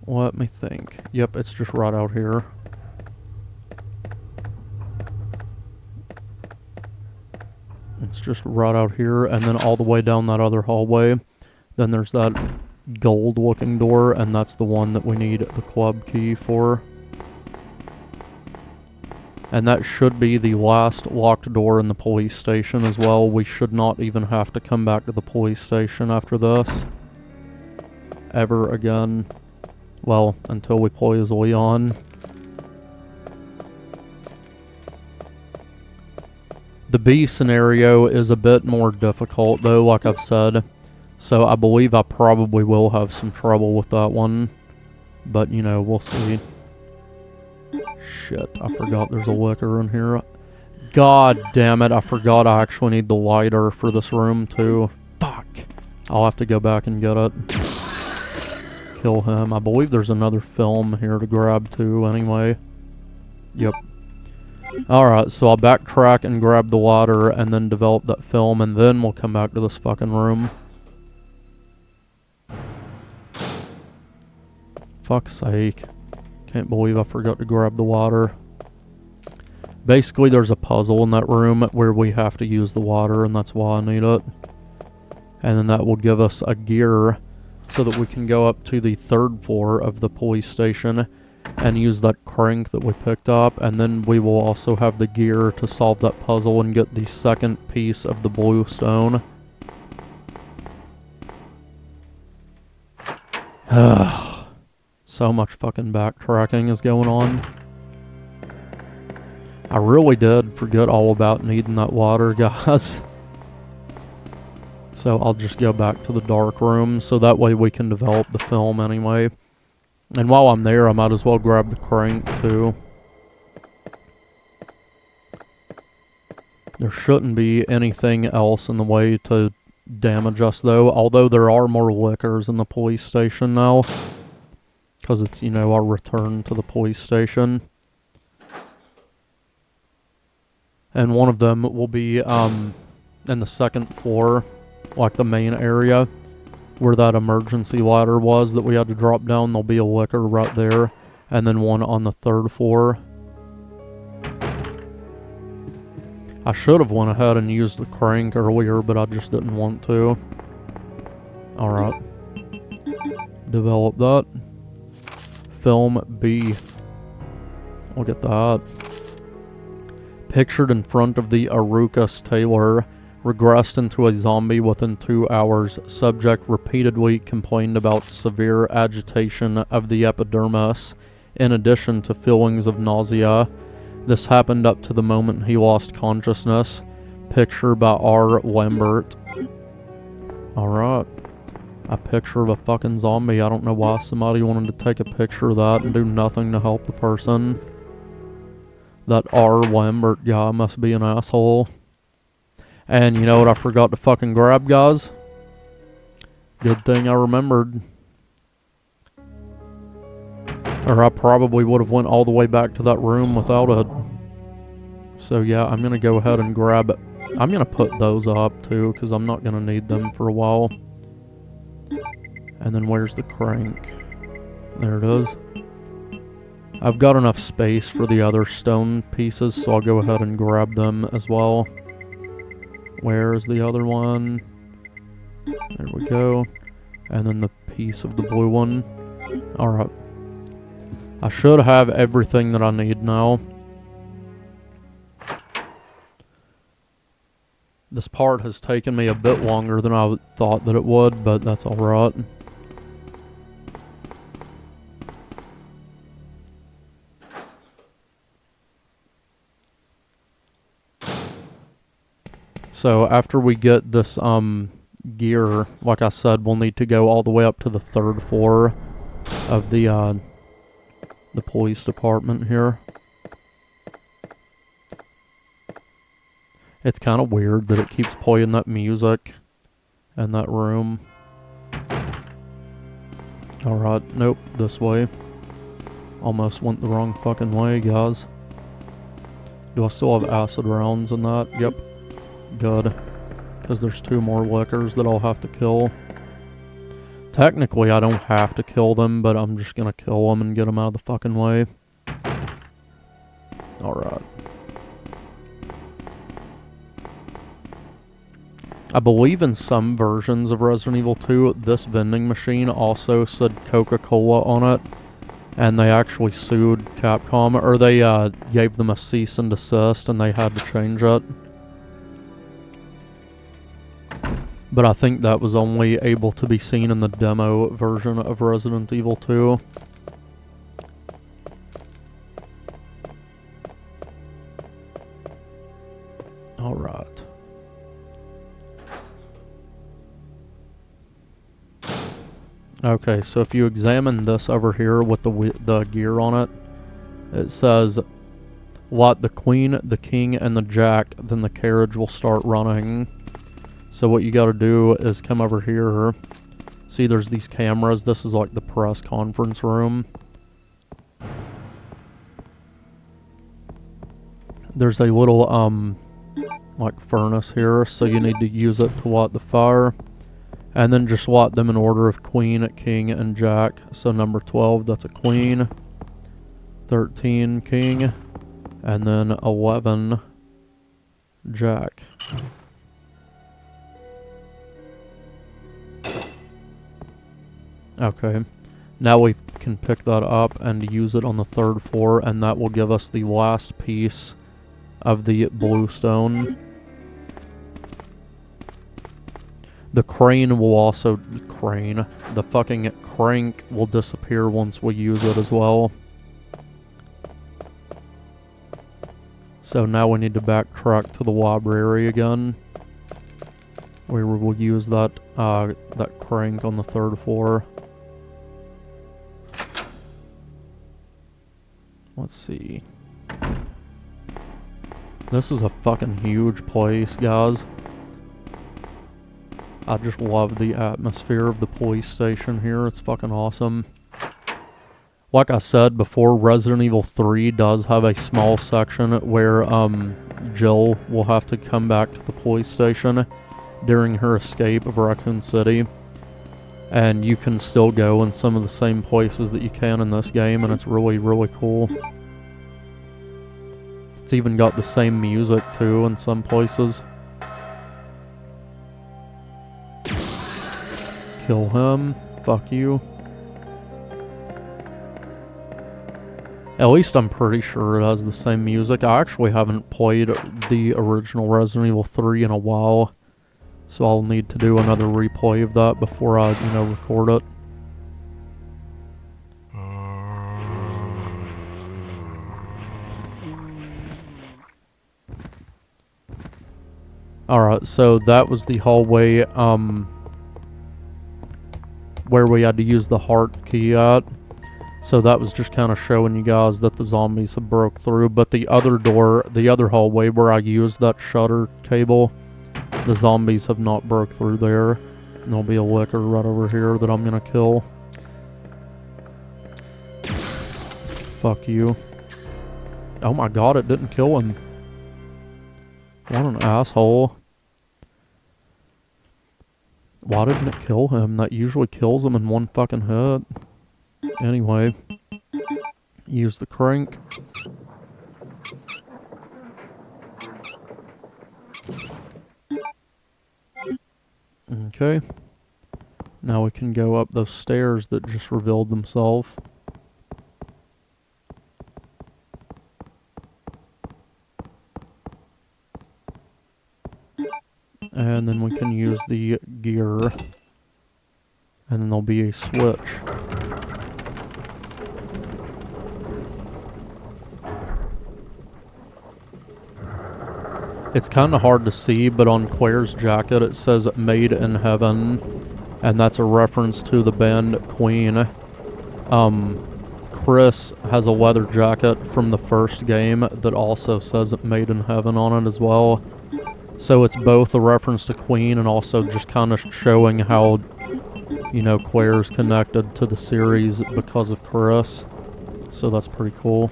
let me think. Yep, it's just right out here. It's just right out here, and then all the way down that other hallway. Then there's that gold-looking door, and that's the one that we need the club key for. And that should be the last locked door in the police station as well. We should not even have to come back to the police station after this. Ever again. Well, until we play as Leon. The B scenario is a bit more difficult though, like I've said. So I believe I probably will have some trouble with that one. But, you know, we'll see. Shit, I forgot there's a liquor in here. God damn it, I forgot I actually need the lighter for this room too. Fuck. I'll have to go back and get it. Kill him. I believe there's another film here to grab too anyway. Yep. Alright, so I'll backtrack and grab the water and then develop that film, and then we'll come back to this fucking room. Fuck's sake. Can't believe I forgot to grab the water. Basically, there's a puzzle in that room where we have to use the water, and that's why I need it. And then that will give us a gear so that we can go up to the 3rd floor of the police station and use that crank that we picked up, and then we will also have the gear to solve that puzzle and get the 2nd piece of the blue stone. So much fucking backtracking is going on. I really did forget all about needing that water, guys. So I'll just go back to the dark room, so that way we can develop the film anyway. And while I'm there, I might as well grab the crank too. There shouldn't be anything else in the way to damage us though, although there are more lickers in the police station now. Because it's, you know, our return to the police station. And one of them will be in the 2nd floor, like the main area, where that emergency ladder was that we had to drop down. There'll be a licker right there, and then one on the 3rd floor. I should have went ahead and used the crank earlier, but I just didn't want to. Alright. Develop that. Film B. Look at that. Pictured in front of the Arucus Taylor, regressed into a zombie within 2 hours. Subject repeatedly complained about severe agitation of the epidermis, in addition to feelings of nausea. This happened up to the moment he lost consciousness. Picture by R. Lambert. Alright. A picture of a fucking zombie. I don't know why somebody wanted to take a picture of that and do nothing to help the person. That R. Lambert guy must be an asshole. And you know what I forgot to fucking grab, guys? Good thing I remembered. Or I probably would have went all the way back to that room without it. So yeah, I'm gonna go ahead and grab it. I'm gonna put those up too, because I'm not gonna need them for a while. And then where's the crank? There it is. I've got enough space for the other stone pieces, so I'll go ahead and grab them as well. Where's the other one? There we go. And then the piece of the blue one. Alright. I should have everything that I need now. This part has taken me a bit longer than I thought that it would, but that's alright. So after we get this gear, like I said, we'll need to go all the way up to the 3rd floor of the police department here. It's kind of weird that it keeps playing that music in that room. Alright, nope, this way. Almost went the wrong fucking way, guys. Do I still have acid rounds in that? Yep. Good. Because there's 2 more lickers that I'll have to kill. Technically, I don't have to kill them, but I'm just gonna kill them and get them out of the fucking way. Alright. I believe in some versions of Resident Evil 2, this vending machine also said Coca-Cola on it. And they actually sued Capcom, or they gave them a cease and desist and they had to change it. But I think that was only able to be seen in the demo version of Resident Evil 2. Alright. Okay, so if you examine this over here with the gear on it, it says, "Light the Queen, the King, and the Jack, then the carriage will start running." So what you gotta do is come over here. See, there's these cameras. This is like the press conference room. there's a little, like furnace here, so you need to use it to light the fire. And then just light them in order of queen, king, and jack. So number 12, that's a queen. 13, king. And then 11, jack. Okay. Now we can pick that up and use it on the 3rd floor, and that will give us the last piece of the bluestone. The crane will also... The fucking crank will disappear once we use it as well. So now we need to backtrack to the library again. We will use that, that crank on the 3rd floor. Let's see. This is a fucking huge place, guys. I just love the atmosphere of the police station here. It's fucking awesome. Like I said before, Resident Evil 3 does have a small section where Jill will have to come back to the police station during her escape of Raccoon City. And you can still go in some of the same places that you can in this game, and it's really, really cool. It's even got the same music too in some places. Kill him. Fuck you. At least I'm pretty sure it has the same music. I actually haven't played the original Resident Evil 3 in a while, so I'll need to do another replay of that before I, you know, record it. Alright, so that was the hallway, where we had to use the heart key at. So that was just kind of showing you guys that the zombies have broke through. But the other door, the other hallway where I used that shutter cable, the zombies have not broke through there. And there'll be a licker right over here that I'm gonna kill. Fuck you. Oh my god, it didn't kill him. What an asshole. Why didn't it kill him? That usually kills him in one fucking hit. Anyway. Use the crank. Okay. Now we can go up those stairs that just revealed themselves. And then we can use the gear. And then there'll be a switch. It's kind of hard to see, but on Claire's jacket it says Made in Heaven. And that's a reference to the band Queen. Chris has a leather jacket from the first game that also says Made in Heaven on it as well. So it's both a reference to Queen and also just kind of showing how, you know, Claire's connected to the series because of Chris. So that's pretty cool.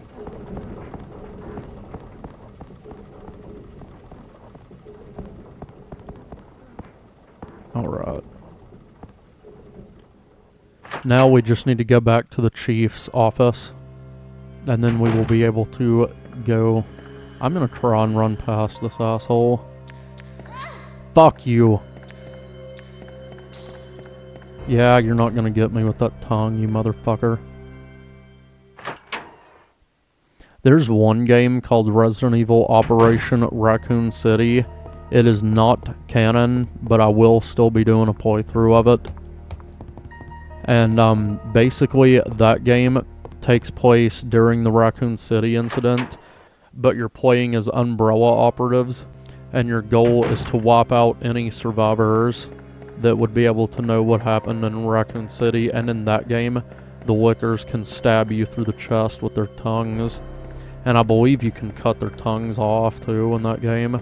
Alright. Now we just need to go back to the chief's office. And then we will be able to go... I'm gonna try and run past this asshole. Fuck you. Yeah, you're not gonna get me with that tongue, you motherfucker. There's one game called Resident Evil Operation Raccoon City. It is not canon, but I will still be doing a playthrough of it. And basically that game takes place during the Raccoon City incident, but you're playing as Umbrella operatives, and your goal is to wipe out any survivors that would be able to know what happened in Raccoon City. And in that game, the lickers can stab you through the chest with their tongues. And I believe you can cut their tongues off too in that game.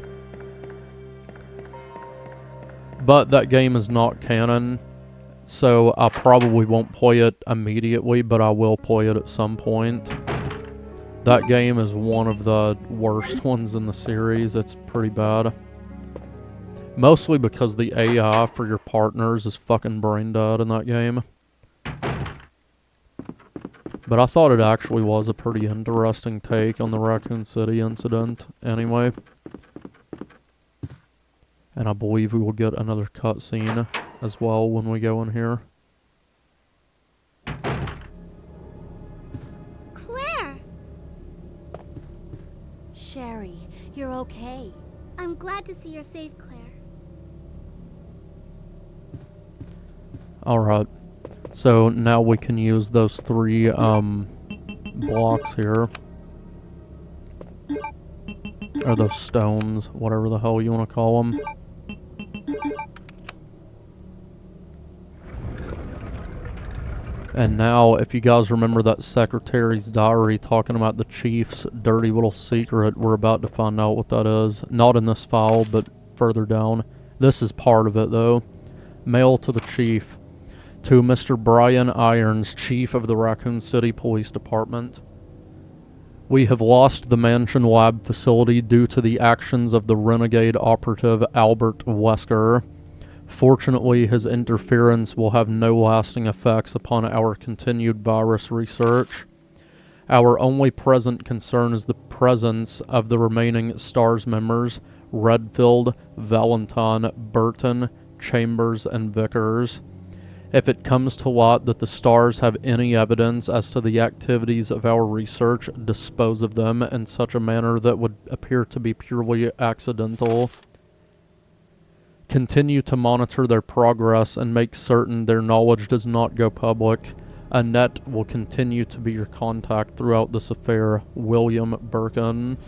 But that game is not canon, so I probably won't play it immediately, but I will play it at some point. That game is one of the worst ones in the series. It's pretty bad. Mostly because the AI for your partners is fucking brain dead in that game. But I thought it actually was a pretty interesting take on the Raccoon City incident anyway. And I believe we will get another cutscene as well when we go in here. Claire! Sherry, you're okay. I'm glad to see you're safe, Claire. Alright. So now we can use those 3 blocks here. Or those stones, whatever the hell you want to call them. And now, if you guys remember that secretary's diary talking about the chief's dirty little secret, we're about to find out what that is. Not in this file, but further down. This is part of it, though. Mail to the chief. To Mr. Brian Irons, chief of the Raccoon City Police Department. We have lost the Mansion Lab facility due to the actions of the renegade operative Albert Wesker. Fortunately, his interference will have no lasting effects upon our continued virus research. Our only present concern is the presence of the remaining STARS members, Redfield, Valentine, Burton, Chambers, and Vickers. If it comes to light that the STARS have any evidence as to the activities of our research, dispose of them in such a manner that would appear to be purely accidental. Continue to monitor their progress and make certain their knowledge does not go public. Annette will continue to be your contact throughout this affair. William Birkin.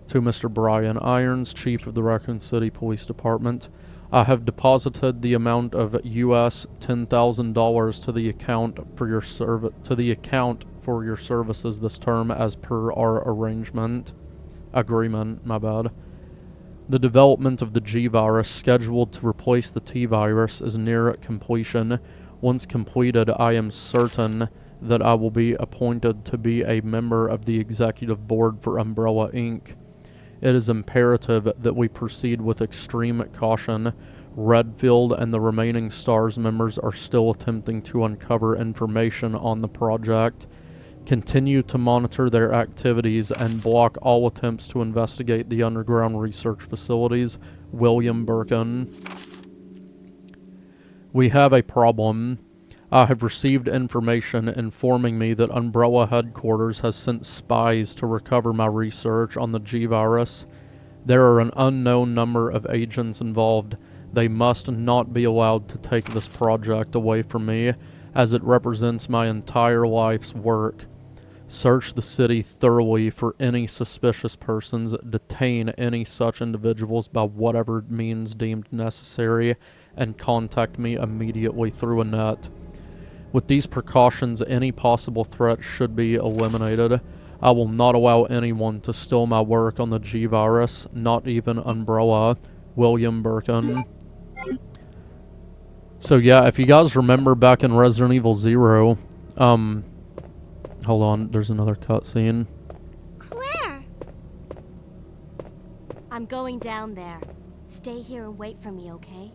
To Mr. Brian Irons, chief of the Raccoon City Police Department. I have deposited the amount of US $10,000 to the account for your services this term as per our agreement. The development of the G virus scheduled to replace the T virus is near completion. Once completed, I am certain that I will be appointed to be a member of the executive board for Umbrella Inc. It is imperative that we proceed with extreme caution. Redfield and the remaining STARS members are still attempting to uncover information on the project. Continue to monitor their activities and block all attempts to investigate the underground research facilities. William Birkin. We have a problem. I have received information informing me that Umbrella Headquarters has sent spies to recover my research on the G virus. There are an unknown number of agents involved. They must not be allowed to take this project away from me, as it represents my entire life's work. Search the city thoroughly for any suspicious persons, detain any such individuals by whatever means deemed necessary, and contact me immediately through Annette. With these precautions, any possible threat should be eliminated. I will not allow anyone to steal my work on the G virus, not even Umbrella. William Birkin. So yeah, if you guys remember back in Resident Evil 0, hold on, there's another cutscene. Claire! I'm going down there. Stay here and wait for me, okay?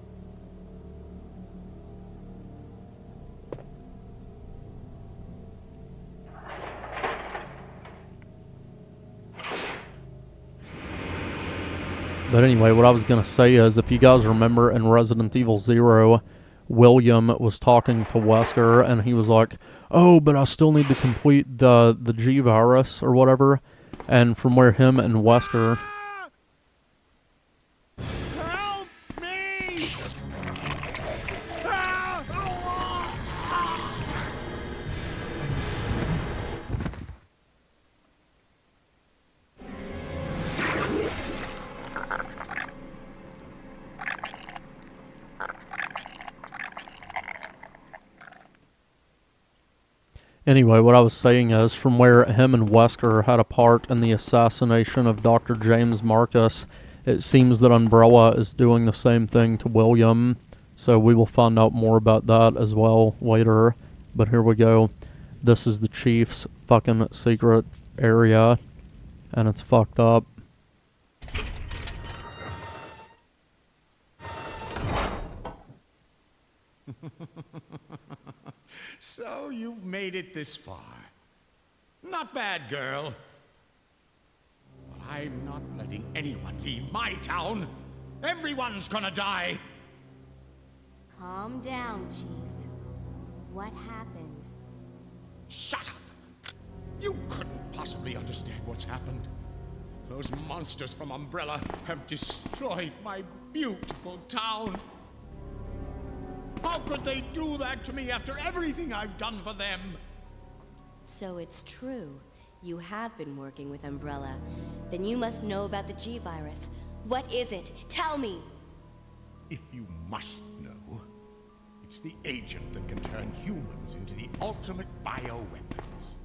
But anyway, what I was going to say is, if you guys remember in Resident Evil 0, William was talking to Wesker, and he was like, oh, but I still need to complete the G virus, or whatever. And from where him and Wesker... Help me! Anyway, what I was saying is, from where him and Wesker had a part in the assassination of Dr. James Marcus, it seems that Umbrella is doing the same thing to William. So we will find out more about that as well later. But here we go. This is the chief's fucking secret area, and it's fucked up. So you've made it this far. Not bad, girl. But I'm not letting anyone leave my town. Everyone's gonna die. Calm down, Chief. What happened? Shut up! You couldn't possibly understand what's happened. Those monsters from Umbrella have destroyed my beautiful town. How could they do that to me after everything I've done for them? So it's true. You have been working with Umbrella. Then you must know about the G-Virus. What is it? Tell me! If you must know, it's the agent that can turn humans into the ultimate bioweapons.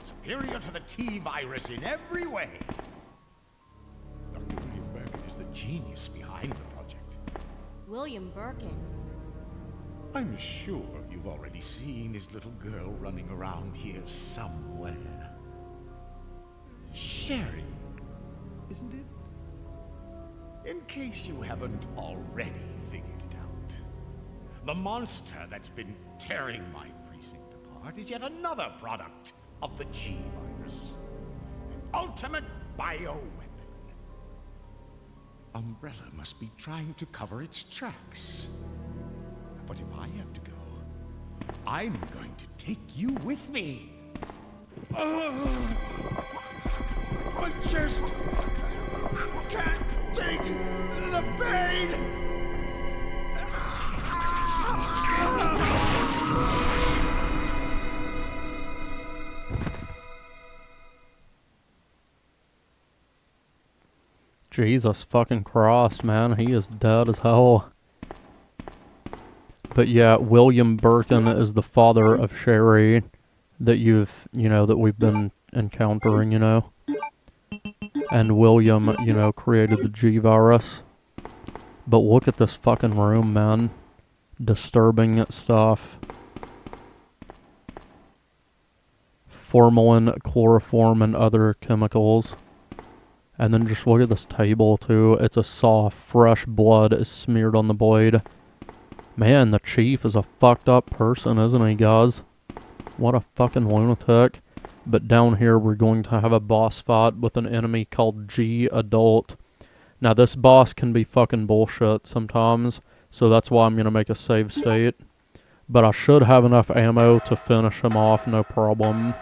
Superior to the T-Virus in every way. Dr. William Birkin is the genius behind the project. William Birkin? I'm sure you've already seen his little girl running around here somewhere. Sherry, isn't it? In case you haven't already figured it out, the monster that's been tearing my precinct apart is yet another product of the G-Virus. An ultimate bioweapon. Umbrella must be trying to cover its tracks. But if I have to go, I'm going to take you with me. I just can't take the pain. Jesus fucking Christ, man. He is dead as hell. But yeah, William Birkin is the father of Sherry that that we've been encountering, And William, created the G-Virus. But look at this fucking room, man. Disturbing stuff. Formalin, chloroform, and other chemicals. And then just look at this table, too. It's a saw. Fresh blood is smeared on the blade. Man, the chief is a fucked up person, isn't he, guys? What a fucking lunatic. But down here, we're going to have a boss fight with an enemy called G-Adult. Now, this boss can be fucking bullshit sometimes, so that's why I'm going to make a save state. But I should have enough ammo to finish him off, no problem.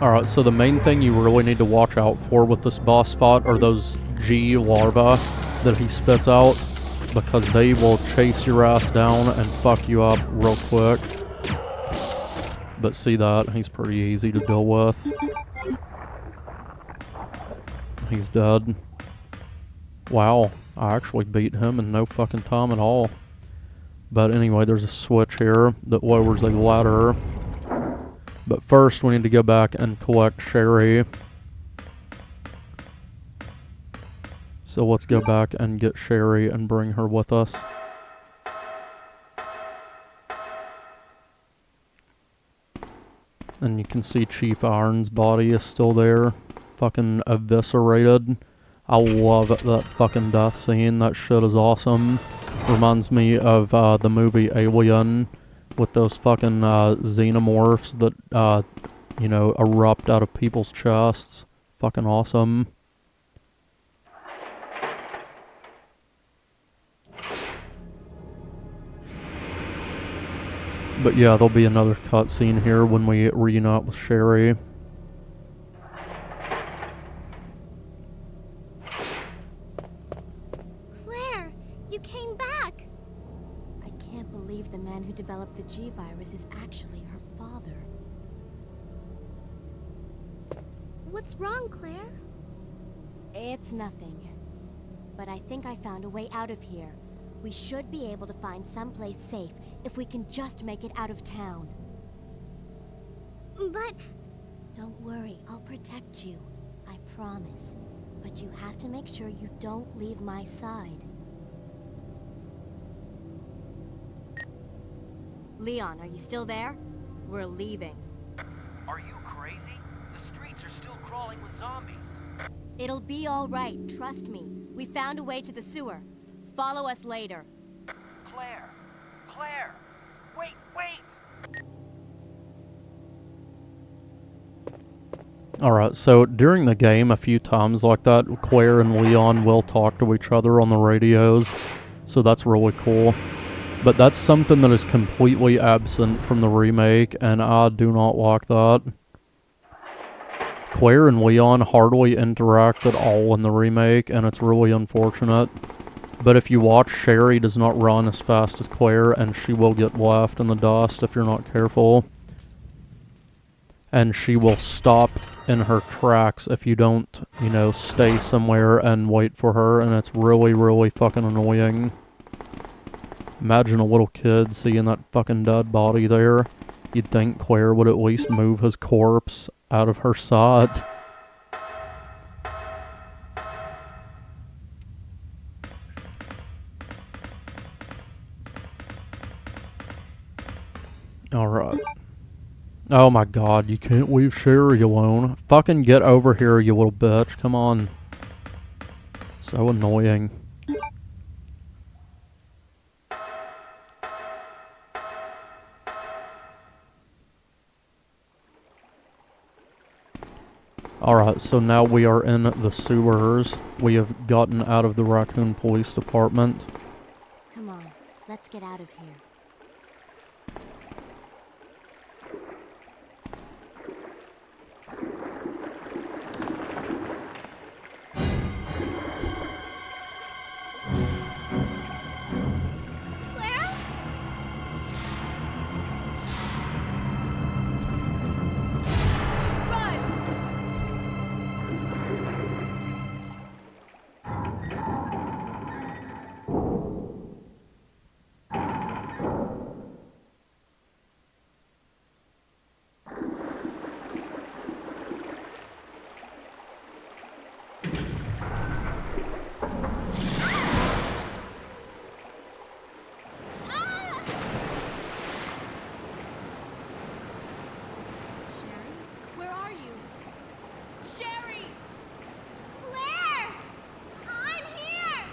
Alright, so the main thing you really need to watch out for with this boss fight are those G larvae that he spits out, because they will chase your ass down and fuck you up real quick. But see that? He's pretty easy to deal with. He's dead. Wow, I actually beat him in no fucking time at all. But anyway, there's a switch here that lowers a ladder. But first, we need to go back and collect Sherry. So let's go back and get Sherry and bring her with us. And you can see Chief Iron's body is still there. Fucking eviscerated. I love that fucking death scene. That shit is awesome. Reminds me of the movie Alien, with those fucking xenomorphs that, erupt out of people's chests. Fucking awesome. But yeah, there'll be another cutscene here when we reunite with Sherry. Claire, you came back! I can't believe believe the man who developed the G-Virus is actually her father. What's wrong, Claire? It's nothing. But I think I found a way out of here. We should be able to find someplace safe if we can just make it out of town. But... Don't worry, I'll protect you. I promise. But you have to make sure you don't leave my side. Leon, are you still there? We're leaving. Are you crazy? The streets are still crawling with zombies. It'll be all right, trust me. We found a way to the sewer. Follow us later. Claire! Claire! Wait! Alright, so during the game, a few times like that, Claire and Leon will talk to each other on the radios, so that's really cool. But that's something that is completely absent from the remake, and I do not like that. Claire and Leon hardly interact at all in the remake, and it's really unfortunate. But if you watch, Sherry does not run as fast as Claire, and she will get left in the dust if you're not careful. And she will stop in her tracks if you don't, you know, stay somewhere and wait for her, and it's really, really fucking annoying. Imagine a little kid seeing that fucking dead body there. You'd think Claire would at least move his corpse out of her sight. Alright. Oh my god, you can't leave Sherry alone. Fucking get over here, you little bitch. Come on. So annoying. Alright, so now we are in the sewers. We have gotten out of the Raccoon Police Department. Come on, let's get out of here. Claire? Sherry? Where are you? Sherry! Claire! I'm here!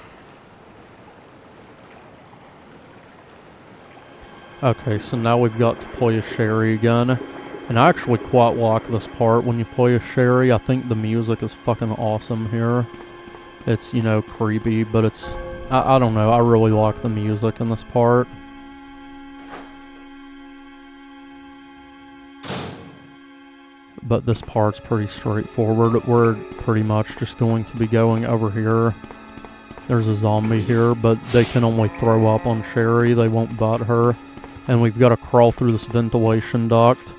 Okay, so now we've got to play as Sherry again. And I actually quite like this part. When you play as Sherry, I think the music is fucking awesome here. It's, you know, creepy, but it's... I don't know, I really like the music in this part. But this part's pretty straightforward. We're pretty much just going to be going over here. There's a zombie here, but they can only throw up on Sherry. They won't bite her. And we've got to crawl through this ventilation duct.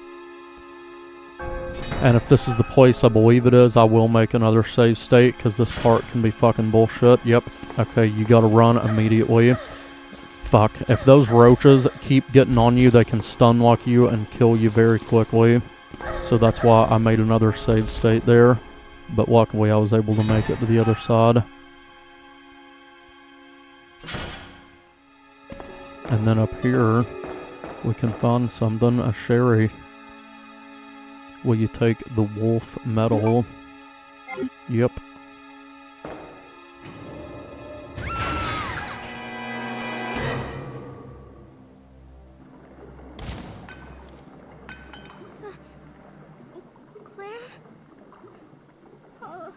And if this is the place I believe it is, I will make another save state, because this part can be fucking bullshit. Yep. Okay, you gotta run immediately. Fuck. If those roaches keep getting on you, they can stun lock you and kill you very quickly. So that's why I made another save state there. But luckily I was able to make it to the other side. And then up here, we can find something, a Sherry. Will you take the wolf medal? Yep. Claire? Oh.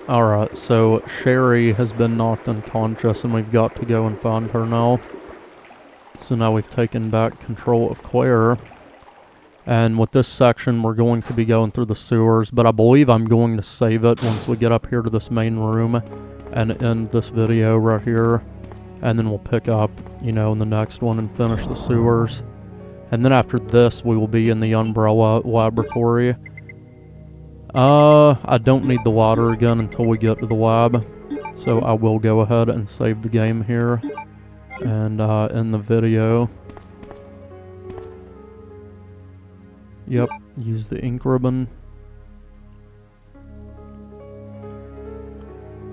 Alright, so Sherry has been knocked unconscious and we've got to go and find her now. So now we've taken back control of Claire. And with this section, we're going to be going through the sewers, but I believe I'm going to save it once we get up here to this main room and end this video right here. And then we'll pick up, you know, in the next one and finish the sewers. And then after this, we will be in the Umbrella Laboratory. I don't need the water again until we get to the lab. So I will go ahead and save the game here and end the video. Yep, use the ink ribbon.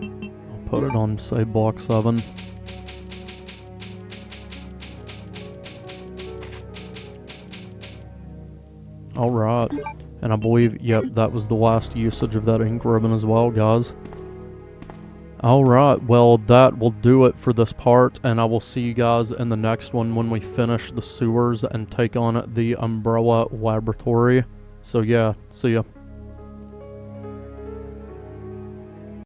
I'll put it on, say, block 7. Alright, and I believe, yep, that was the last usage of that ink ribbon as well, guys. Alright, well, that will do it for this part, and I will see you guys in the next one when we finish the sewers and take on the Umbrella Laboratory. So yeah, see ya.